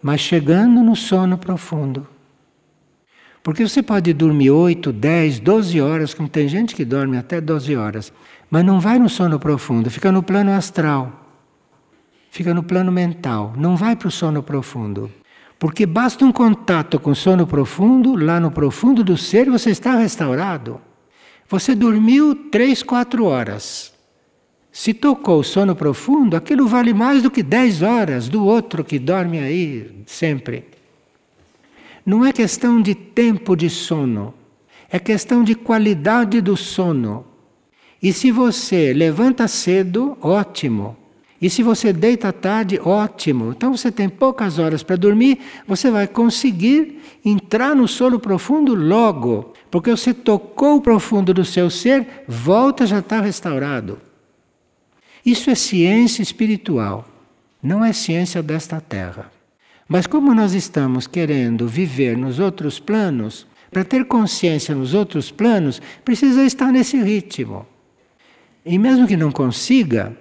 mas chegando no sono profundo. Porque você pode dormir 8, 10, 12 horas, como tem gente que dorme até 12 horas, mas não vai no sono profundo, fica no plano astral, fica no plano mental, não vai para o sono profundo. Porque basta um contato com o sono profundo, lá no profundo do ser você está restaurado. Você dormiu 3, 4 horas. Se tocou o sono profundo, aquilo vale mais do que 10 horas do outro que dorme aí sempre. Não é questão de tempo de sono, é questão de qualidade do sono. E se você levanta cedo, ótimo. E se você deita tarde, ótimo. Então você tem poucas horas para dormir, você vai conseguir entrar no sono profundo logo. Porque você tocou o profundo do seu ser, volta, já está restaurado. Isso é ciência espiritual, não é ciência desta terra. Mas como nós estamos querendo viver nos outros planos, para ter consciência nos outros planos, precisa estar nesse ritmo. E mesmo que não consiga,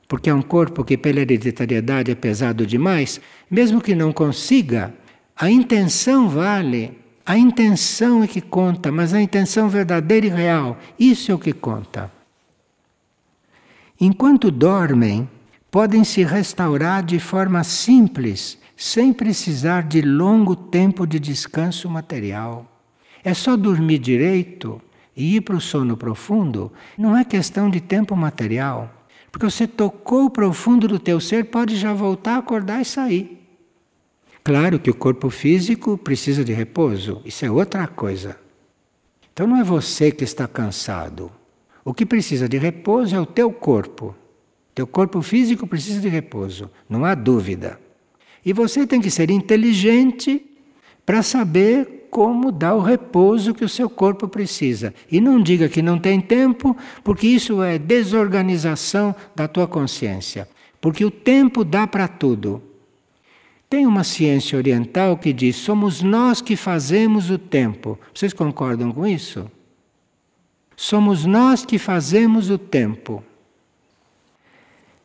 porque é um corpo que pela hereditariedade é pesado demais, mesmo que não consiga, a intenção vale. A intenção é que conta, mas a intenção verdadeira e real, isso é o que conta. Enquanto dormem, podem se restaurar de forma simples, sem precisar de longo tempo de descanso material. É só dormir direito e ir para o sono profundo, não é questão de tempo material. Porque você tocou o profundo do teu ser, pode já voltar a acordar e sair. Claro que o corpo físico precisa de repouso, isso é outra coisa. Então não é você que está cansado. O que precisa de repouso é o teu corpo. Teu corpo físico precisa de repouso, não há dúvida. E você tem que ser inteligente para saber como dar o repouso que o seu corpo precisa. E não diga que não tem tempo, porque isso é desorganização da tua consciência. Porque o tempo dá para tudo. Tem uma ciência oriental que diz: somos nós que fazemos o tempo. Vocês concordam com isso? Somos nós que fazemos o tempo.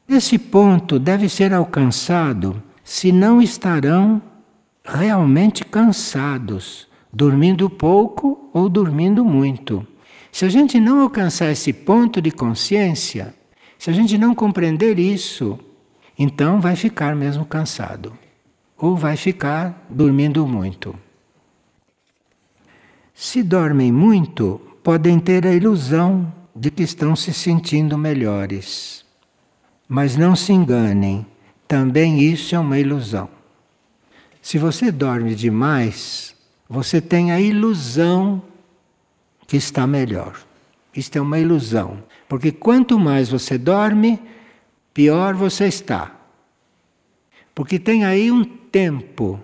Esse ponto deve ser alcançado, senão estarão realmente cansados, dormindo pouco ou dormindo muito. Se a gente não alcançar esse ponto de consciência, se a gente não compreender isso, então vai ficar mesmo cansado. Ou vai ficar dormindo muito. Se dormem muito, podem ter a ilusão de que estão se sentindo melhores. Mas não se enganem, também isso é uma ilusão. Se você dorme demais, você tem a ilusão que está melhor. Isto é uma ilusão, porque quanto mais você dorme, pior você está. Porque tem aí um tempo,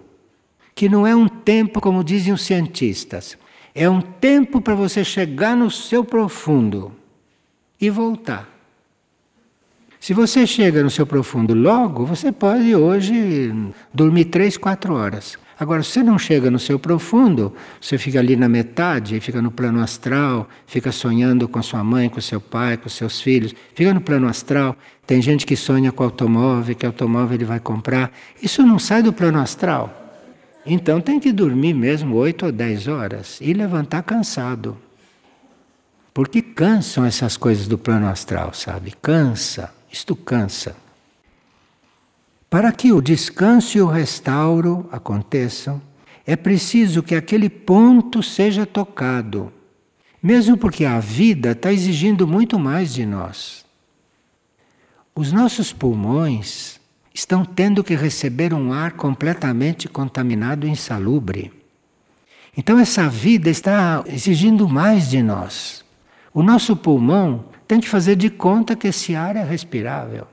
que não é um tempo como dizem os cientistas, é um tempo para você chegar no seu profundo e voltar. Se você chega no seu profundo logo, você pode hoje dormir 3, 4 horas. Agora, se você não chega no seu profundo, você fica ali na metade, fica no plano astral, fica sonhando com sua mãe, com seu pai, com seus filhos, fica no plano astral. Tem gente que sonha com automóvel, que automóvel ele vai comprar. Isso não sai do plano astral. Então tem que dormir mesmo 8 ou 10 horas e levantar cansado. Porque cansam essas coisas do plano astral, sabe? Cansa, isto cansa. Para que o descanso e o restauro aconteçam, é preciso que aquele ponto seja tocado. Mesmo porque a vida está exigindo muito mais de nós. Os nossos pulmões estão tendo que receber um ar completamente contaminado e insalubre. Então essa vida está exigindo mais de nós. O nosso pulmão tem que fazer de conta que esse ar é respirável.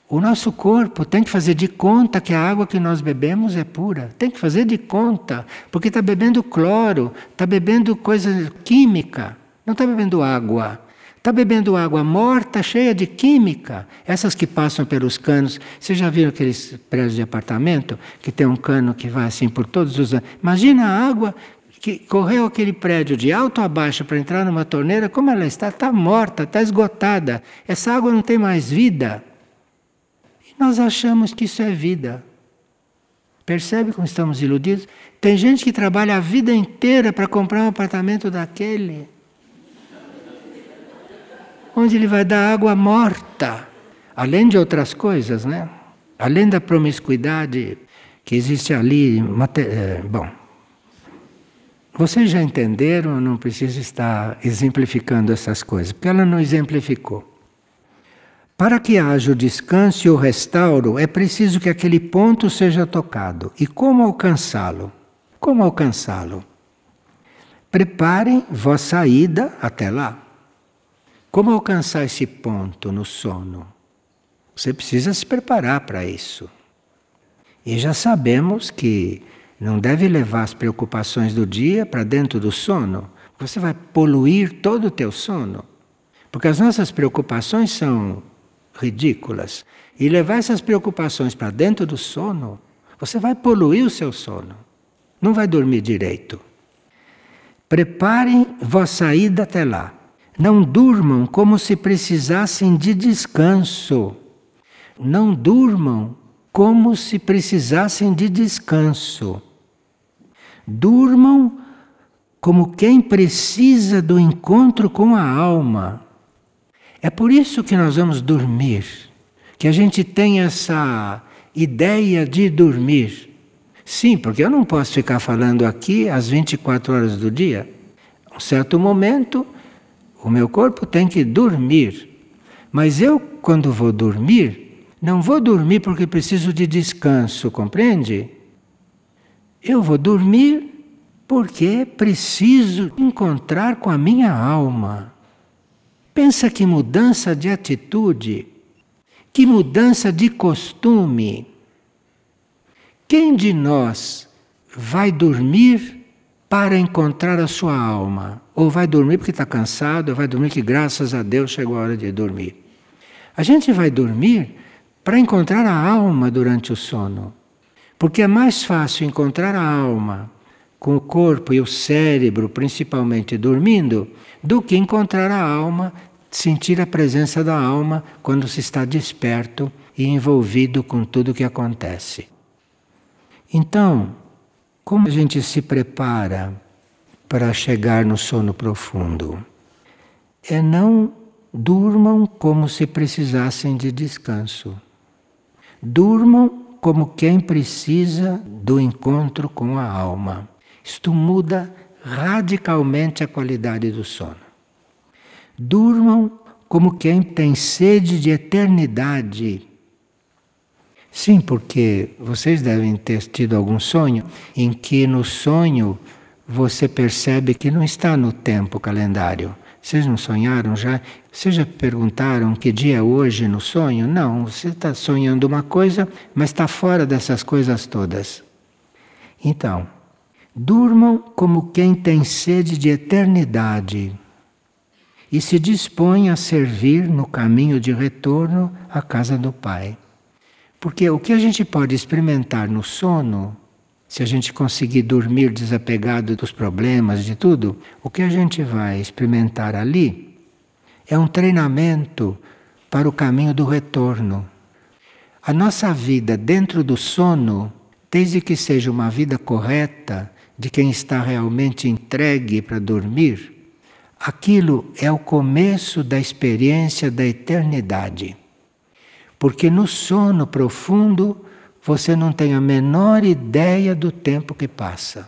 O nosso corpo tem que fazer de conta que a água que nós bebemos é pura. Tem que fazer de conta, porque está bebendo cloro, está bebendo coisa química, não está bebendo água. Está bebendo água morta, cheia de química. Essas que passam pelos canos. Vocês já viram aqueles prédios de apartamento que tem um cano que vai assim por todos os anos? Imagina a água que correu aquele prédio de alto a baixo para entrar numa torneira, como ela está? Está morta, está esgotada. Essa água não tem mais vida. Nós achamos que isso é vida. Percebe como estamos iludidos? Tem gente que trabalha a vida inteira para comprar um apartamento daquele, onde ele vai dar água morta, além de outras coisas, né? Além da promiscuidade que existe ali. Bom, vocês já entenderam, eu não preciso estar exemplificando essas coisas, porque ela não exemplificou. Para que haja o descanso e o restauro, é preciso que aquele ponto seja tocado. E como alcançá-lo? Como alcançá-lo? Preparem vossa ida até lá. Como alcançar esse ponto no sono? Você precisa se preparar para isso. E já sabemos que não deve levar as preocupações do dia para dentro do sono. Você vai poluir todo o teu sono. Porque as nossas preocupações são ridículas. E levar essas preocupações para dentro do sono, você vai poluir o seu sono. Não vai dormir direito. Preparem vossa ida até lá. Não durmam como se precisassem de descanso. Não durmam como se precisassem de descanso. Durmam como quem precisa do encontro com a alma. É por isso que nós vamos dormir, que a gente tem essa ideia de dormir. Sim, porque eu não posso ficar falando aqui às 24 horas do dia. Em um certo momento, o meu corpo tem que dormir. Mas eu, quando vou dormir, não vou dormir porque preciso de descanso, compreende? Eu vou dormir porque preciso encontrar com a minha alma. Pensa que mudança de atitude, que mudança de costume. Quem de nós vai dormir para encontrar a sua alma? Ou vai dormir porque está cansado, ou vai dormir que graças a Deus chegou a hora de dormir. A gente vai dormir para encontrar a alma durante o sono. Porque é mais fácil encontrar a alma com o corpo e o cérebro, principalmente dormindo, do que encontrar a alma, sentir a presença da alma quando se está desperto e envolvido com tudo o que acontece. Então, como a gente se prepara para chegar no sono profundo? Não durmam como se precisassem de descanso. Durmam como quem precisa do encontro com a alma. Isto muda radicalmente a qualidade do sono. Durmam como quem tem sede de eternidade. Sim, porque vocês devem ter tido algum sonho em que no sonho você percebe que não está no tempo calendário. Vocês não sonharam já? Vocês já perguntaram que dia é hoje no sonho? Não, você está sonhando uma coisa, mas está fora dessas coisas todas. Então, durmam como quem tem sede de eternidade e se dispõe a servir no caminho de retorno à casa do Pai. Porque o que a gente pode experimentar no sono, se a gente conseguir dormir desapegado dos problemas, de tudo, o que a gente vai experimentar ali é um treinamento para o caminho do retorno. A nossa vida dentro do sono, desde que seja uma vida correta, de quem está realmente entregue para dormir, aquilo é o começo da experiência da eternidade. Porque no sono profundo você não tem a menor ideia do tempo que passa.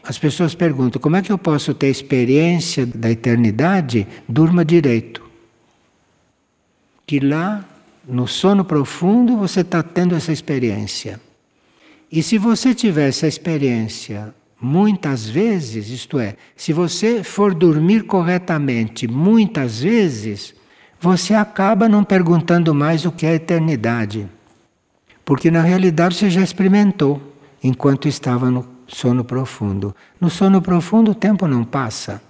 As pessoas perguntam, como é que eu posso ter experiência da eternidade? Durma direito. Que lá, no sono profundo, você está tendo essa experiência. E se você tiver essa experiência muitas vezes, isto é, se você for dormir corretamente muitas vezes, você acaba não perguntando mais o que é eternidade. Porque na realidade você já experimentou enquanto estava no sono profundo. No sono profundo o tempo não passa.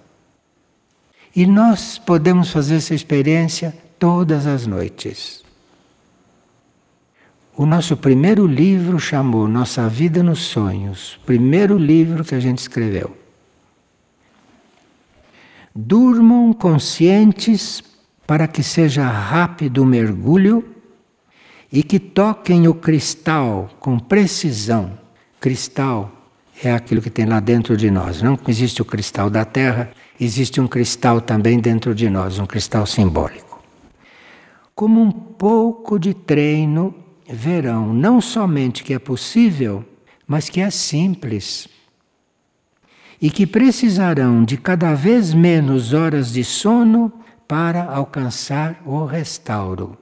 E nós podemos fazer essa experiência todas as noites. O nosso primeiro livro chamou Nossa Vida nos Sonhos. Primeiro livro que a gente escreveu. Durmam conscientes para que seja rápido o mergulho e que toquem o cristal com precisão. Cristal é aquilo que tem lá dentro de nós. Não existe o cristal da Terra, existe um cristal também dentro de nós, um cristal simbólico. Como um pouco de treino, verão não somente que é possível, mas que é simples. E que precisarão de cada vez menos horas de sono para alcançar o restauro.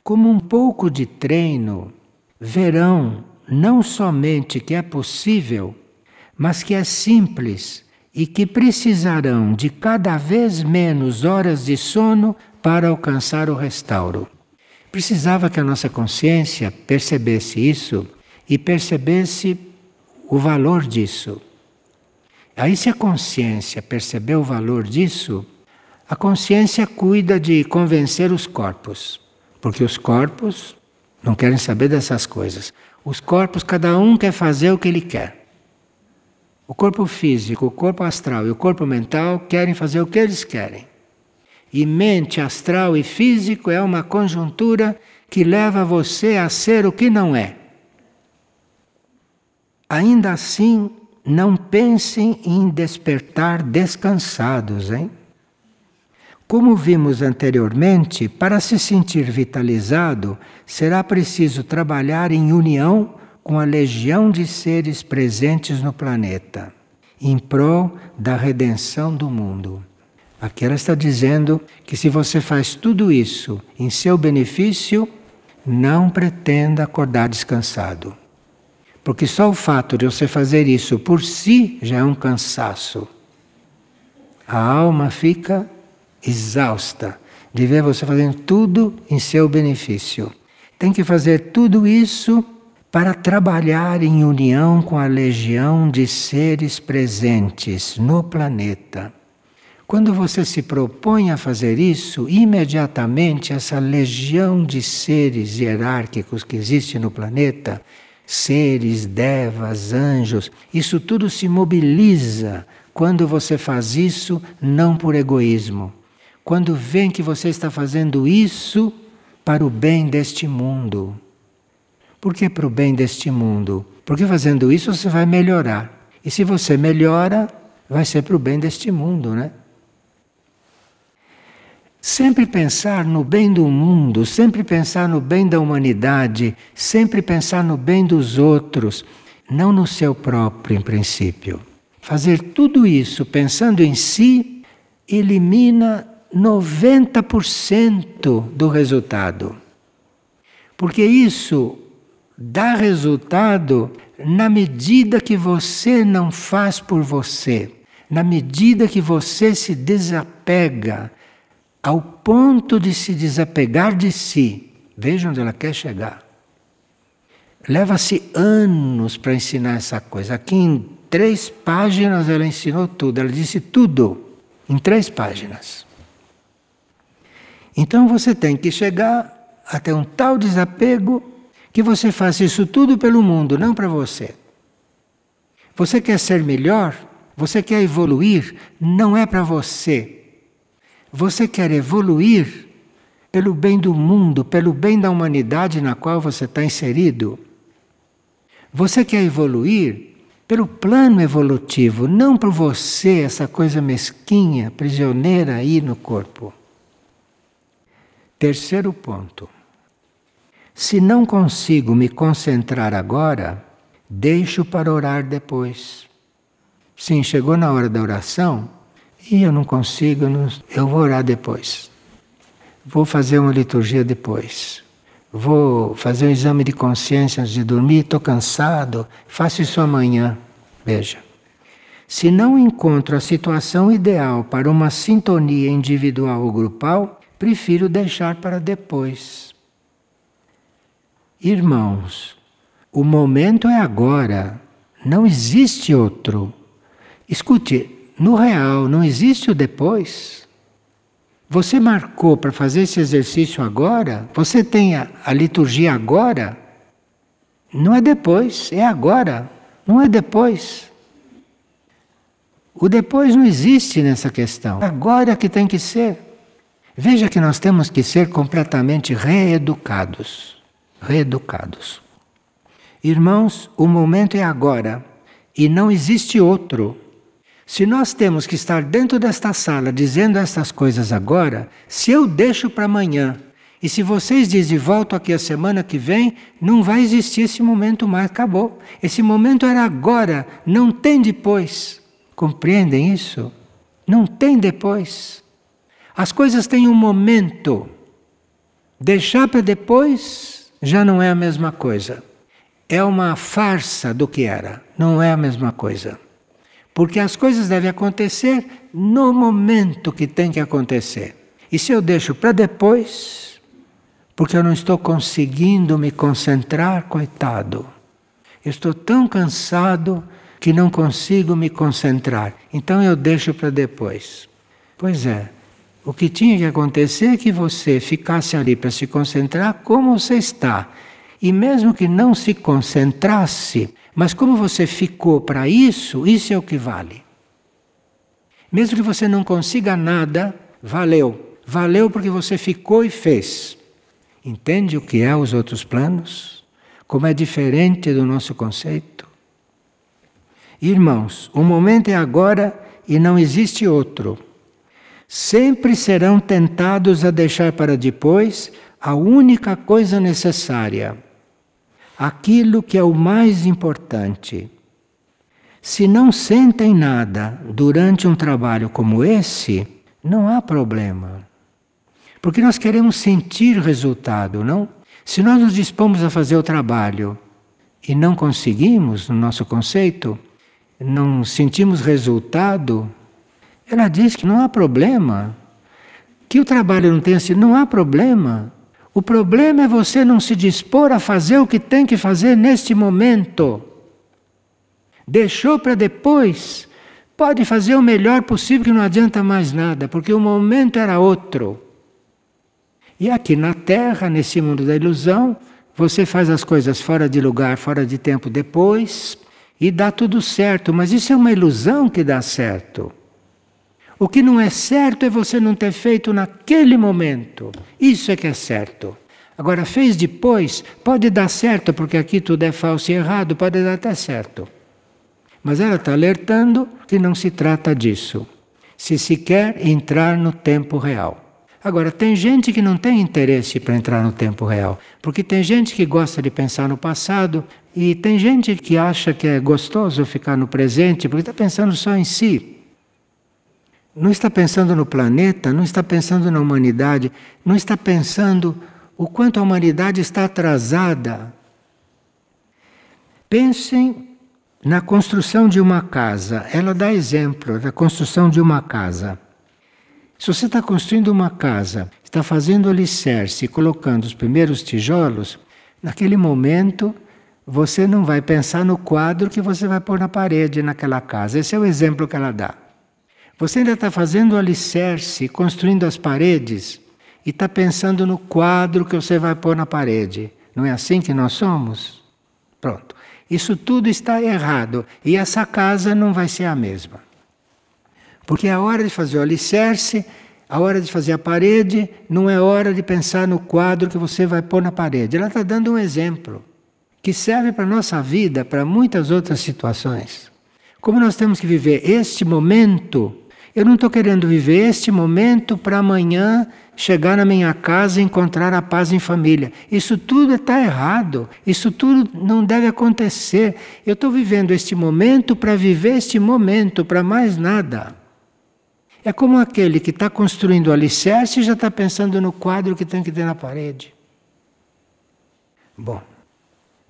Como um pouco de treino, verão não somente que é possível, mas que é simples e que precisarão de cada vez menos horas de sono para alcançar o restauro. Precisava que a nossa consciência percebesse isso e percebesse o valor disso. Aí, se a consciência perceber o valor disso, a consciência cuida de convencer os corpos, porque os corpos não querem saber dessas coisas. Os corpos, cada um quer fazer o que ele quer. O corpo físico, o corpo astral e o corpo mental querem fazer o que eles querem. E mente, astral e físico é uma conjuntura que leva você a ser o que não é. Ainda assim, não pensem em despertar descansados, hein? Como vimos anteriormente, para se sentir vitalizado, será preciso trabalhar em união com a legião de seres presentes no planeta, em prol da redenção do mundo. Aqui ela está dizendo que se você faz tudo isso em seu benefício, não pretenda acordar descansado. Porque só o fato de você fazer isso por si já é um cansaço. A alma fica exausta de ver você fazendo tudo em seu benefício. Tem que fazer tudo isso para trabalhar em união com a legião de seres presentes no planeta. Quando você se propõe a fazer isso, imediatamente essa legião de seres hierárquicos que existe no planeta, seres, devas, anjos, isso tudo se mobiliza quando você faz isso não por egoísmo. Quando vê que você está fazendo isso para o bem deste mundo. Por que para o bem deste mundo? Porque fazendo isso você vai melhorar. E se você melhora, vai ser para o bem deste mundo, né? Sempre pensar no bem do mundo, sempre pensar no bem da humanidade, sempre pensar no bem dos outros, não no seu próprio, em princípio. Fazer tudo isso pensando em si elimina 90% do resultado. Porque isso dá resultado na medida que você não faz por você, na medida que você se desapega ao ponto de se desapegar de si. Veja onde ela quer chegar. Leva-se anos para ensinar essa coisa. Aqui em 3 páginas ela ensinou tudo, ela disse tudo em 3 páginas. Então você tem que chegar até um tal desapego que você faça isso tudo pelo mundo, não para você. Você quer ser melhor? Você quer evoluir? Não é para você. Você quer evoluir pelo bem do mundo, pelo bem da humanidade na qual você está inserido. Você quer evoluir pelo plano evolutivo, não por você, essa coisa mesquinha, prisioneira aí no corpo. Terceiro ponto. Se não consigo me concentrar agora, deixo para orar depois. Sim, chegou na hora da oração, e eu não consigo, eu vou orar depois. Vou fazer uma liturgia depois. Vou fazer um exame de consciência antes de dormir, estou cansado, faço isso amanhã. Veja, se não encontro a situação ideal para uma sintonia individual ou grupal, prefiro deixar para depois. Irmãos, o momento é agora, não existe outro. Escute, no real, não existe o depois. Você marcou para fazer esse exercício agora? Você tem a liturgia agora? Não é depois, é agora. Não é depois. O depois não existe nessa questão. Agora que tem que ser. Veja que nós temos que ser completamente reeducados. Reeducados. Irmãos, o momento é agora e não existe outro. Se nós temos que estar dentro desta sala dizendo essas coisas agora, se eu deixo para amanhã, e se vocês dizem volto aqui a semana que vem, não vai existir esse momento mais, acabou. Esse momento era agora, não tem depois. Compreendem isso? Não tem depois. As coisas têm um momento. Deixar para depois já não é a mesma coisa. É uma farsa do que era, não é a mesma coisa. Porque as coisas devem acontecer no momento que tem que acontecer. E se eu deixo para depois, porque eu não estou conseguindo me concentrar, coitado. Eu estou tão cansado que não consigo me concentrar. Então eu deixo para depois. Pois é, o que tinha que acontecer é que você ficasse ali para se concentrar como você está. E mesmo que não se concentrasse, mas como você ficou para isso, isso é o que vale. Mesmo que você não consiga nada, valeu. Valeu porque você ficou e fez. Entende o que é os outros planos? Como é diferente do nosso conceito? Irmãos, o momento é agora e não existe outro. Sempre serão tentados a deixar para depois a única coisa necessária. Aquilo que é o mais importante. Se não sentem nada durante um trabalho como esse, não há problema. Porque nós queremos sentir resultado, não? Se nós nos dispomos a fazer o trabalho e não conseguimos, no nosso conceito, não sentimos resultado, ela diz que não há problema. Que o trabalho não tenha sido, não há problema. O problema é você não se dispor a fazer o que tem que fazer neste momento. Deixou para depois. Pode fazer o melhor possível que não adianta mais nada, porque o momento era outro. E aqui na Terra, nesse mundo da ilusão, você faz as coisas fora de lugar, fora de tempo depois, e dá tudo certo, mas isso é uma ilusão que dá certo. O que não é certo é você não ter feito naquele momento. Isso é que é certo. Agora, fez depois, pode dar certo, porque aqui tudo é falso e errado, pode dar até certo. Mas ela está alertando que não se trata disso. Se quer entrar no tempo real. Agora, tem gente que não tem interesse para entrar no tempo real, porque tem gente que gosta de pensar no passado e tem gente que acha que é gostoso ficar no presente porque está pensando só em si. Não está pensando no planeta, não está pensando na humanidade, não está pensando o quanto a humanidade está atrasada. Pensem na construção de uma casa. Ela dá exemplo da construção de uma casa. Se você está construindo uma casa, está fazendo alicerce, colocando os primeiros tijolos, naquele momento você não vai pensar no quadro que você vai pôr na parede naquela casa. Esse é o exemplo que ela dá. Você ainda está fazendo o alicerce, construindo as paredes, e está pensando no quadro que você vai pôr na parede. Não é assim que nós somos? Pronto. Isso tudo está errado. E essa casa não vai ser a mesma. Porque a hora de fazer o alicerce, a hora de fazer a parede, não é hora de pensar no quadro que você vai pôr na parede. Ela está dando um exemplo que serve para a nossa vida, para muitas outras situações. Como nós temos que viver este momento, eu não estou querendo viver este momento para amanhã chegar na minha casa e encontrar a paz em família. Isso tudo está errado. Isso tudo não deve acontecer. Eu estou vivendo este momento para viver este momento, para mais nada. É como aquele que está construindo o alicerce e já está pensando no quadro que tem que ter na parede. Bom,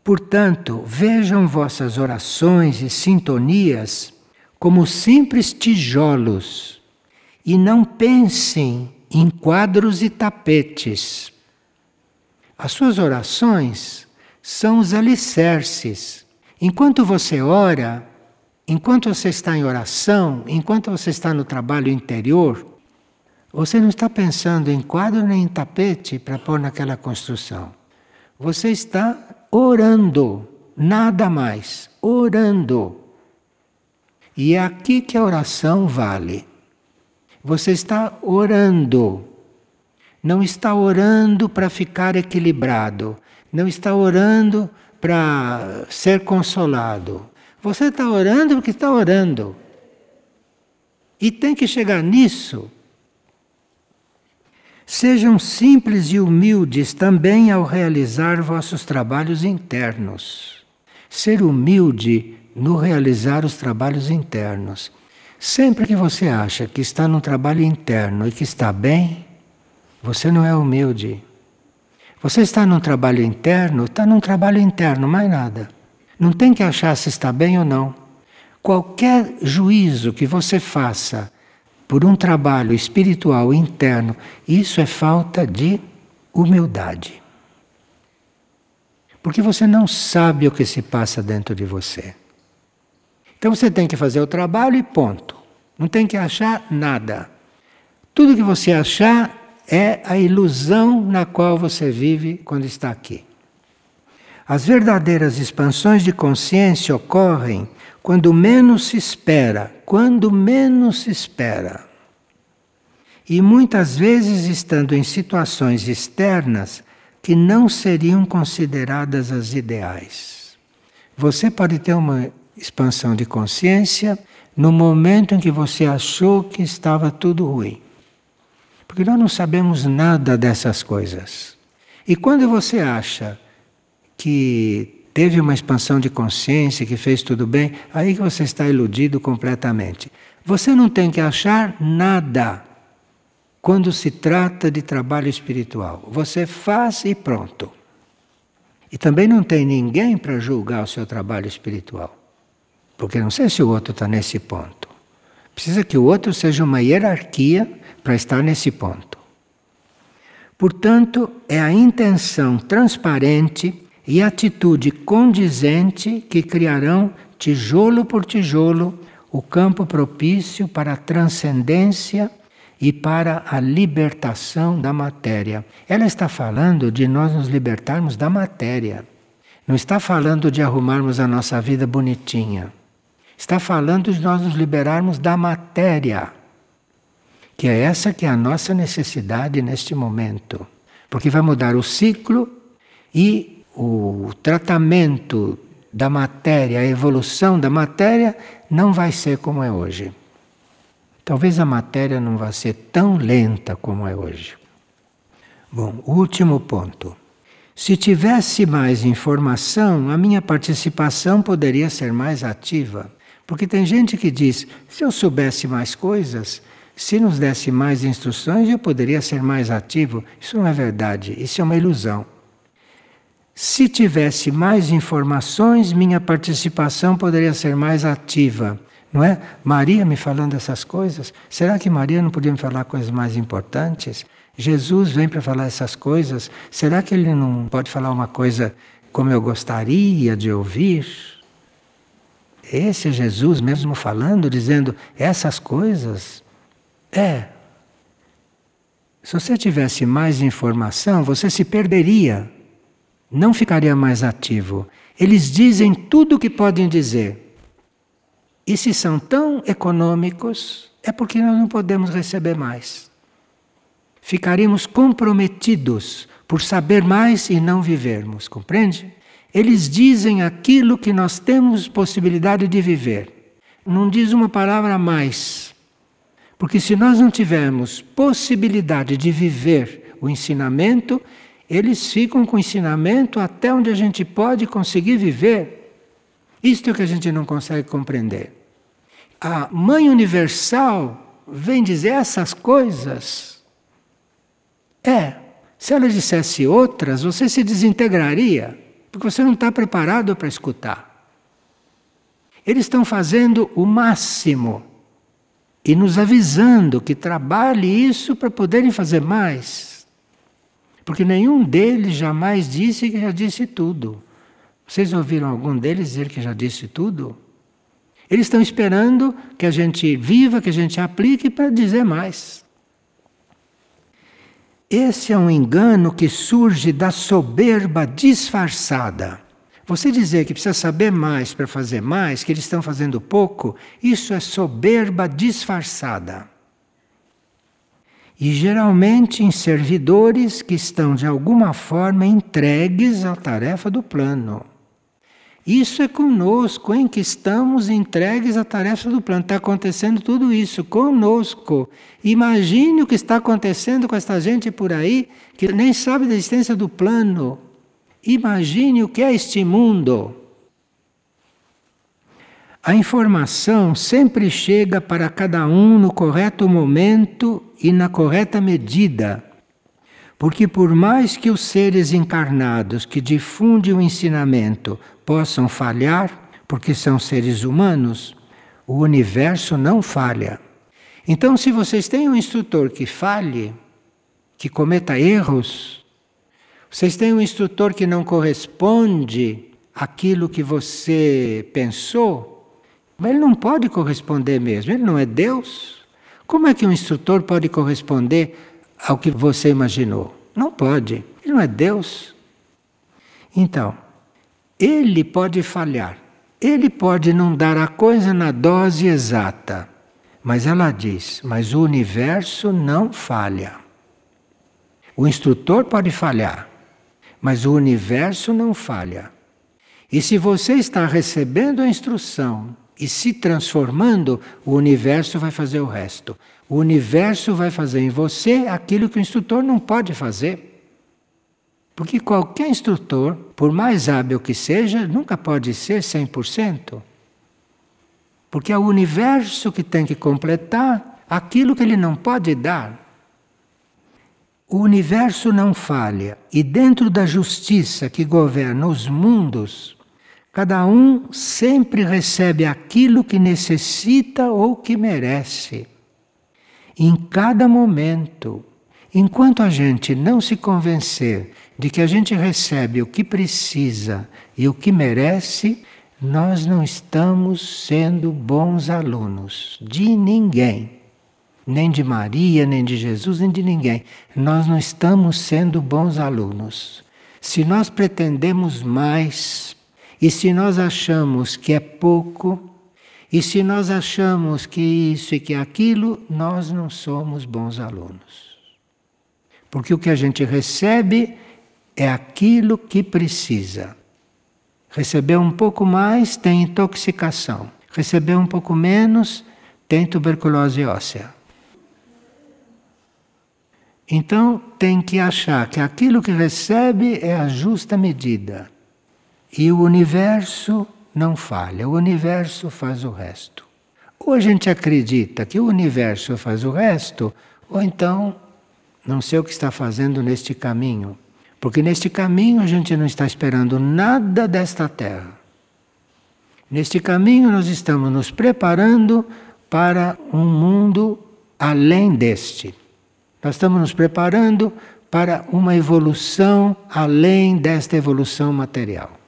portanto, vejam vossas orações e sintonias como simples tijolos e não pensem em quadros e tapetes. As suas orações são os alicerces. Enquanto você ora, enquanto você está em oração, enquanto você está no trabalho interior, você não está pensando em quadro nem em tapete para pôr naquela construção. Você está orando, nada mais, orando. E é aqui que a oração vale. Você está orando. Não está orando para ficar equilibrado. Não está orando para ser consolado. Você está orando porque está orando. E tem que chegar nisso. Sejam simples e humildes também ao realizar vossos trabalhos internos. Ser humilde no realizar os trabalhos internos. Sempre que você acha que está num trabalho interno e que está bem, você não é humilde. Você está num trabalho interno, está num trabalho interno, mais nada. Não tem que achar se está bem ou não. Qualquer juízo que você faça por um trabalho espiritual interno, isso é falta de humildade. Porque você não sabe o que se passa dentro de você. Então você tem que fazer o trabalho e ponto. Não tem que achar nada. Tudo que você achar é a ilusão na qual você vive quando está aqui. As verdadeiras expansões de consciência ocorrem quando menos se espera, E muitas vezes estando em situações externas que não seriam consideradas as ideais. Você pode ter uma expansão de consciência no momento em que você achou que estava tudo ruim. Porque nós não sabemos nada dessas coisas. E quando você acha que teve uma expansão de consciência, que fez tudo bem, aí que você está iludido completamente. Você não tem que achar nada quando se trata de trabalho espiritual. Você faz e pronto. E também não tem ninguém para julgar o seu trabalho espiritual. Porque não sei se o outro está nesse ponto. Precisa que o outro seja uma hierarquia para estar nesse ponto. Portanto, é a intenção transparente e a atitude condizente que criarão, tijolo por tijolo, o campo propício para a transcendência e para a libertação da matéria. Ela está falando de nós nos libertarmos da matéria. Não está falando de arrumarmos a nossa vida bonitinha. Está falando de nós nos liberarmos da matéria, que é essa que é a nossa necessidade neste momento. Porque vai mudar o ciclo e o tratamento da matéria, a evolução da matéria, não vai ser como é hoje. Talvez a matéria não vá ser tão lenta como é hoje. Bom, último ponto. Se tivesse mais informação, a minha participação poderia ser mais ativa. Porque tem gente que diz, se eu soubesse mais coisas, se nos desse mais instruções, eu poderia ser mais ativo. Isso não é verdade, isso é uma ilusão. Se tivesse mais informações, minha participação poderia ser mais ativa. Não é? Maria me falando essas coisas, será que Maria não podia me falar coisas mais importantes? Jesus vem para falar essas coisas, será que ele não pode falar uma coisa como eu gostaria de ouvir? Esse é Jesus mesmo falando, dizendo essas coisas? Se você tivesse mais informação, você se perderia, não ficaria mais ativo. Eles dizem tudo o que podem dizer. E se são tão econômicos, é porque nós não podemos receber mais. Ficaríamos comprometidos por saber mais e não vivermos, compreende? Eles dizem aquilo que nós temos possibilidade de viver. Não diz uma palavra a mais. Porque se nós não tivermos possibilidade de viver o ensinamento, eles ficam com o ensinamento até onde a gente pode conseguir viver. Isto é o que a gente não consegue compreender. A Mãe Universal vem dizer essas coisas. Se ela dissesse outras, você se desintegraria. Porque você não está preparado para escutar. Eles estão fazendo o máximo e nos avisando que trabalhe isso para poderem fazer mais. Porque nenhum deles jamais disse que já disse tudo. Vocês ouviram algum deles dizer que já disse tudo? Eles estão esperando que a gente viva, que a gente aplique para dizer mais. Esse é um engano que surge da soberba disfarçada. Você dizer que precisa saber mais para fazer mais, que eles estão fazendo pouco, isso é soberba disfarçada. E geralmente em servidores que estão de alguma forma entregues à tarefa do plano. Isso é conosco, em que estamos entregues à tarefa do plano. Está acontecendo tudo isso conosco. Imagine o que está acontecendo com esta gente por aí, que nem sabe da existência do plano. Imagine o que é este mundo. A informação sempre chega para cada um no correto momento e na correta medida. Porque por mais que os seres encarnados que difundem o ensinamento possam falhar, porque são seres humanos, o universo não falha. Então, se vocês têm um instrutor que falhe, que cometa erros, vocês têm um instrutor que não corresponde àquilo que você pensou, ele não pode corresponder mesmo, ele não é Deus. Como é que um instrutor pode corresponder ao que você imaginou? Não pode, ele não é Deus. Então, ele pode falhar, ele pode não dar a coisa na dose exata, mas ela diz, mas o universo não falha. O instrutor pode falhar, mas o universo não falha. E se você está recebendo a instrução e se transformando, o universo vai fazer o resto. O universo vai fazer em você aquilo que o instrutor não pode fazer. Porque qualquer instrutor, por mais hábil que seja, nunca pode ser 100%. Porque é o universo que tem que completar aquilo que ele não pode dar. o universo não falha e dentro da justiça que governa os mundos, cada um sempre recebe aquilo que necessita ou que merece. Em cada momento, enquanto a gente não se convencer de que a gente recebe o que precisa e o que merece, nós não estamos sendo bons alunos de ninguém. Nem de Maria, nem de Jesus, nem de ninguém. Nós não estamos sendo bons alunos. Se nós pretendemos mais, e se nós achamos que é pouco, e se nós achamos que isso e que aquilo, nós não somos bons alunos. Porque o que a gente recebe é aquilo que precisa. Receber um pouco mais tem intoxicação. Receber um pouco menos tem tuberculose óssea. Então tem que achar que aquilo que recebe é a justa medida. E o universo não falha, o universo faz o resto. Ou a gente acredita que o universo faz o resto, ou então não sei o que está fazendo neste caminho. Porque neste caminho a gente não está esperando nada desta terra. Neste caminho nós estamos nos preparando para um mundo além deste. Nós estamos nos preparando para uma evolução além desta evolução material.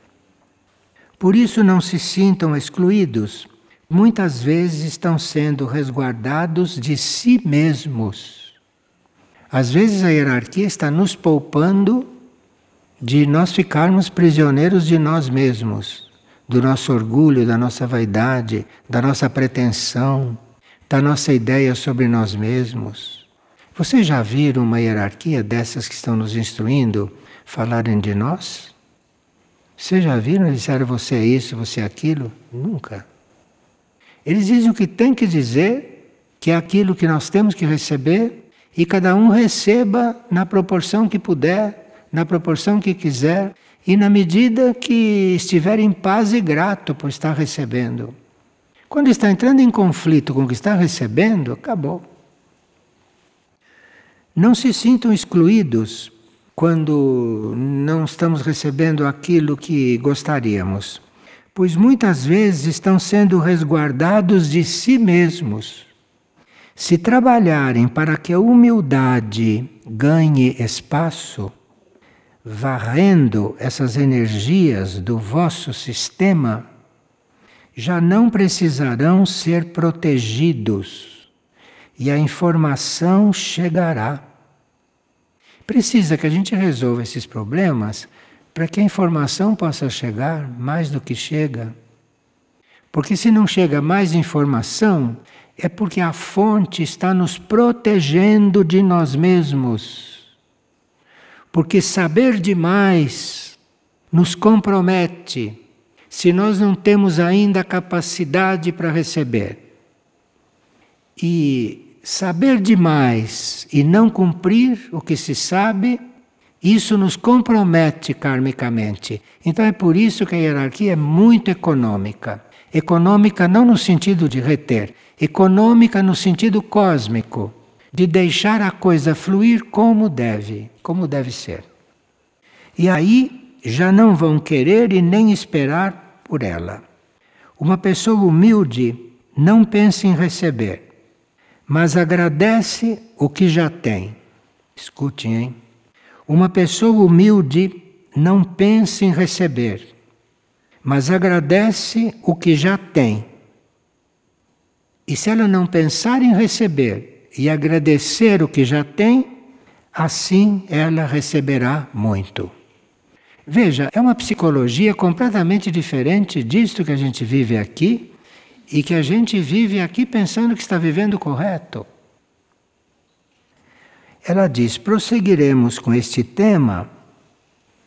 Por isso não se sintam excluídos. Muitas vezes estão sendo resguardados de si mesmos. Às vezes a hierarquia está nos poupando de nós ficarmos prisioneiros de nós mesmos, do nosso orgulho, da nossa vaidade, da nossa pretensão, da nossa ideia sobre nós mesmos. Vocês já viram uma hierarquia dessas que estão nos instruindo falarem de nós? Vocês já viram? Eles disseram você é isso, você é aquilo? Nunca. Eles dizem o que tem que dizer, que é aquilo que nós temos que receber, e cada um receba na proporção que puder, na proporção que quiser, e na medida que estiver em paz e grato por estar recebendo. Quando está entrando em conflito com o que está recebendo, acabou. Não se sintam excluídos quando não estamos recebendo aquilo que gostaríamos, pois muitas vezes estão sendo resguardados de si mesmos. Se trabalharem para que a humildade ganhe espaço, varrendo essas energias do vosso sistema, já não precisarão ser protegidos e a informação chegará. Precisa que a gente resolva esses problemas para que a informação possa chegar mais do que chega. Porque se não chega mais informação, é porque a fonte está nos protegendo de nós mesmos. Porque saber demais nos compromete se nós não temos ainda a capacidade para receber. E saber demais e não cumprir o que se sabe, isso nos compromete karmicamente. Então é por isso que a hierarquia é muito econômica. Econômica não no sentido de reter, econômica no sentido cósmico, de deixar a coisa fluir como deve ser. E aí já não vão querer e nem esperar por ela. Uma pessoa humilde não pensa em receber, mas agradece o que já tem. Escutem, hein? Uma pessoa humilde não pensa em receber, mas agradece o que já tem. E se ela não pensar em receber e agradecer o que já tem, assim ela receberá muito. Veja, é uma psicologia completamente diferente disto que a gente vive aqui, e que a gente vive aqui pensando que está vivendo correto. Ela diz, prosseguiremos com este tema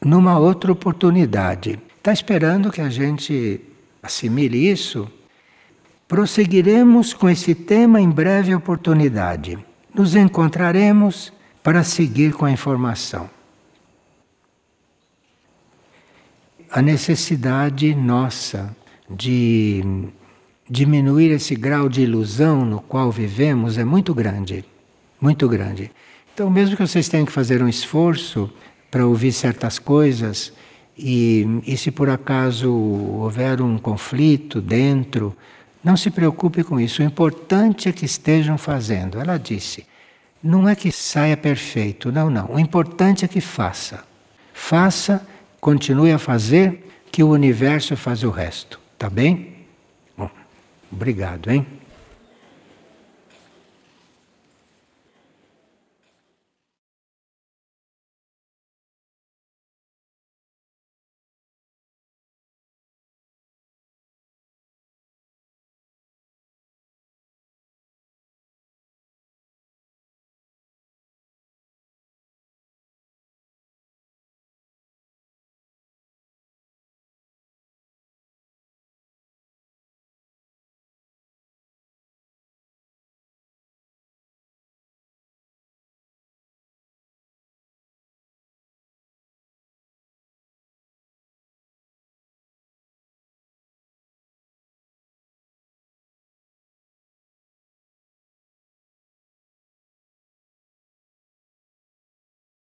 numa outra oportunidade. Está esperando que a gente assimile isso? Prosseguiremos com esse tema em breve oportunidade. Nos encontraremos para seguir com a informação. A necessidade nossa de diminuir esse grau de ilusão no qual vivemos é muito grande, muito grande. Então, mesmo que vocês tenham que fazer um esforço para ouvir certas coisas, e se por acaso houver um conflito dentro, não se preocupe com isso. O importante é que estejam fazendo. Ela disse, não é que saia perfeito, não, não. O importante é que faça. Faça, continue a fazer, que o universo faz o resto. Tá bem? Bom, obrigado, hein?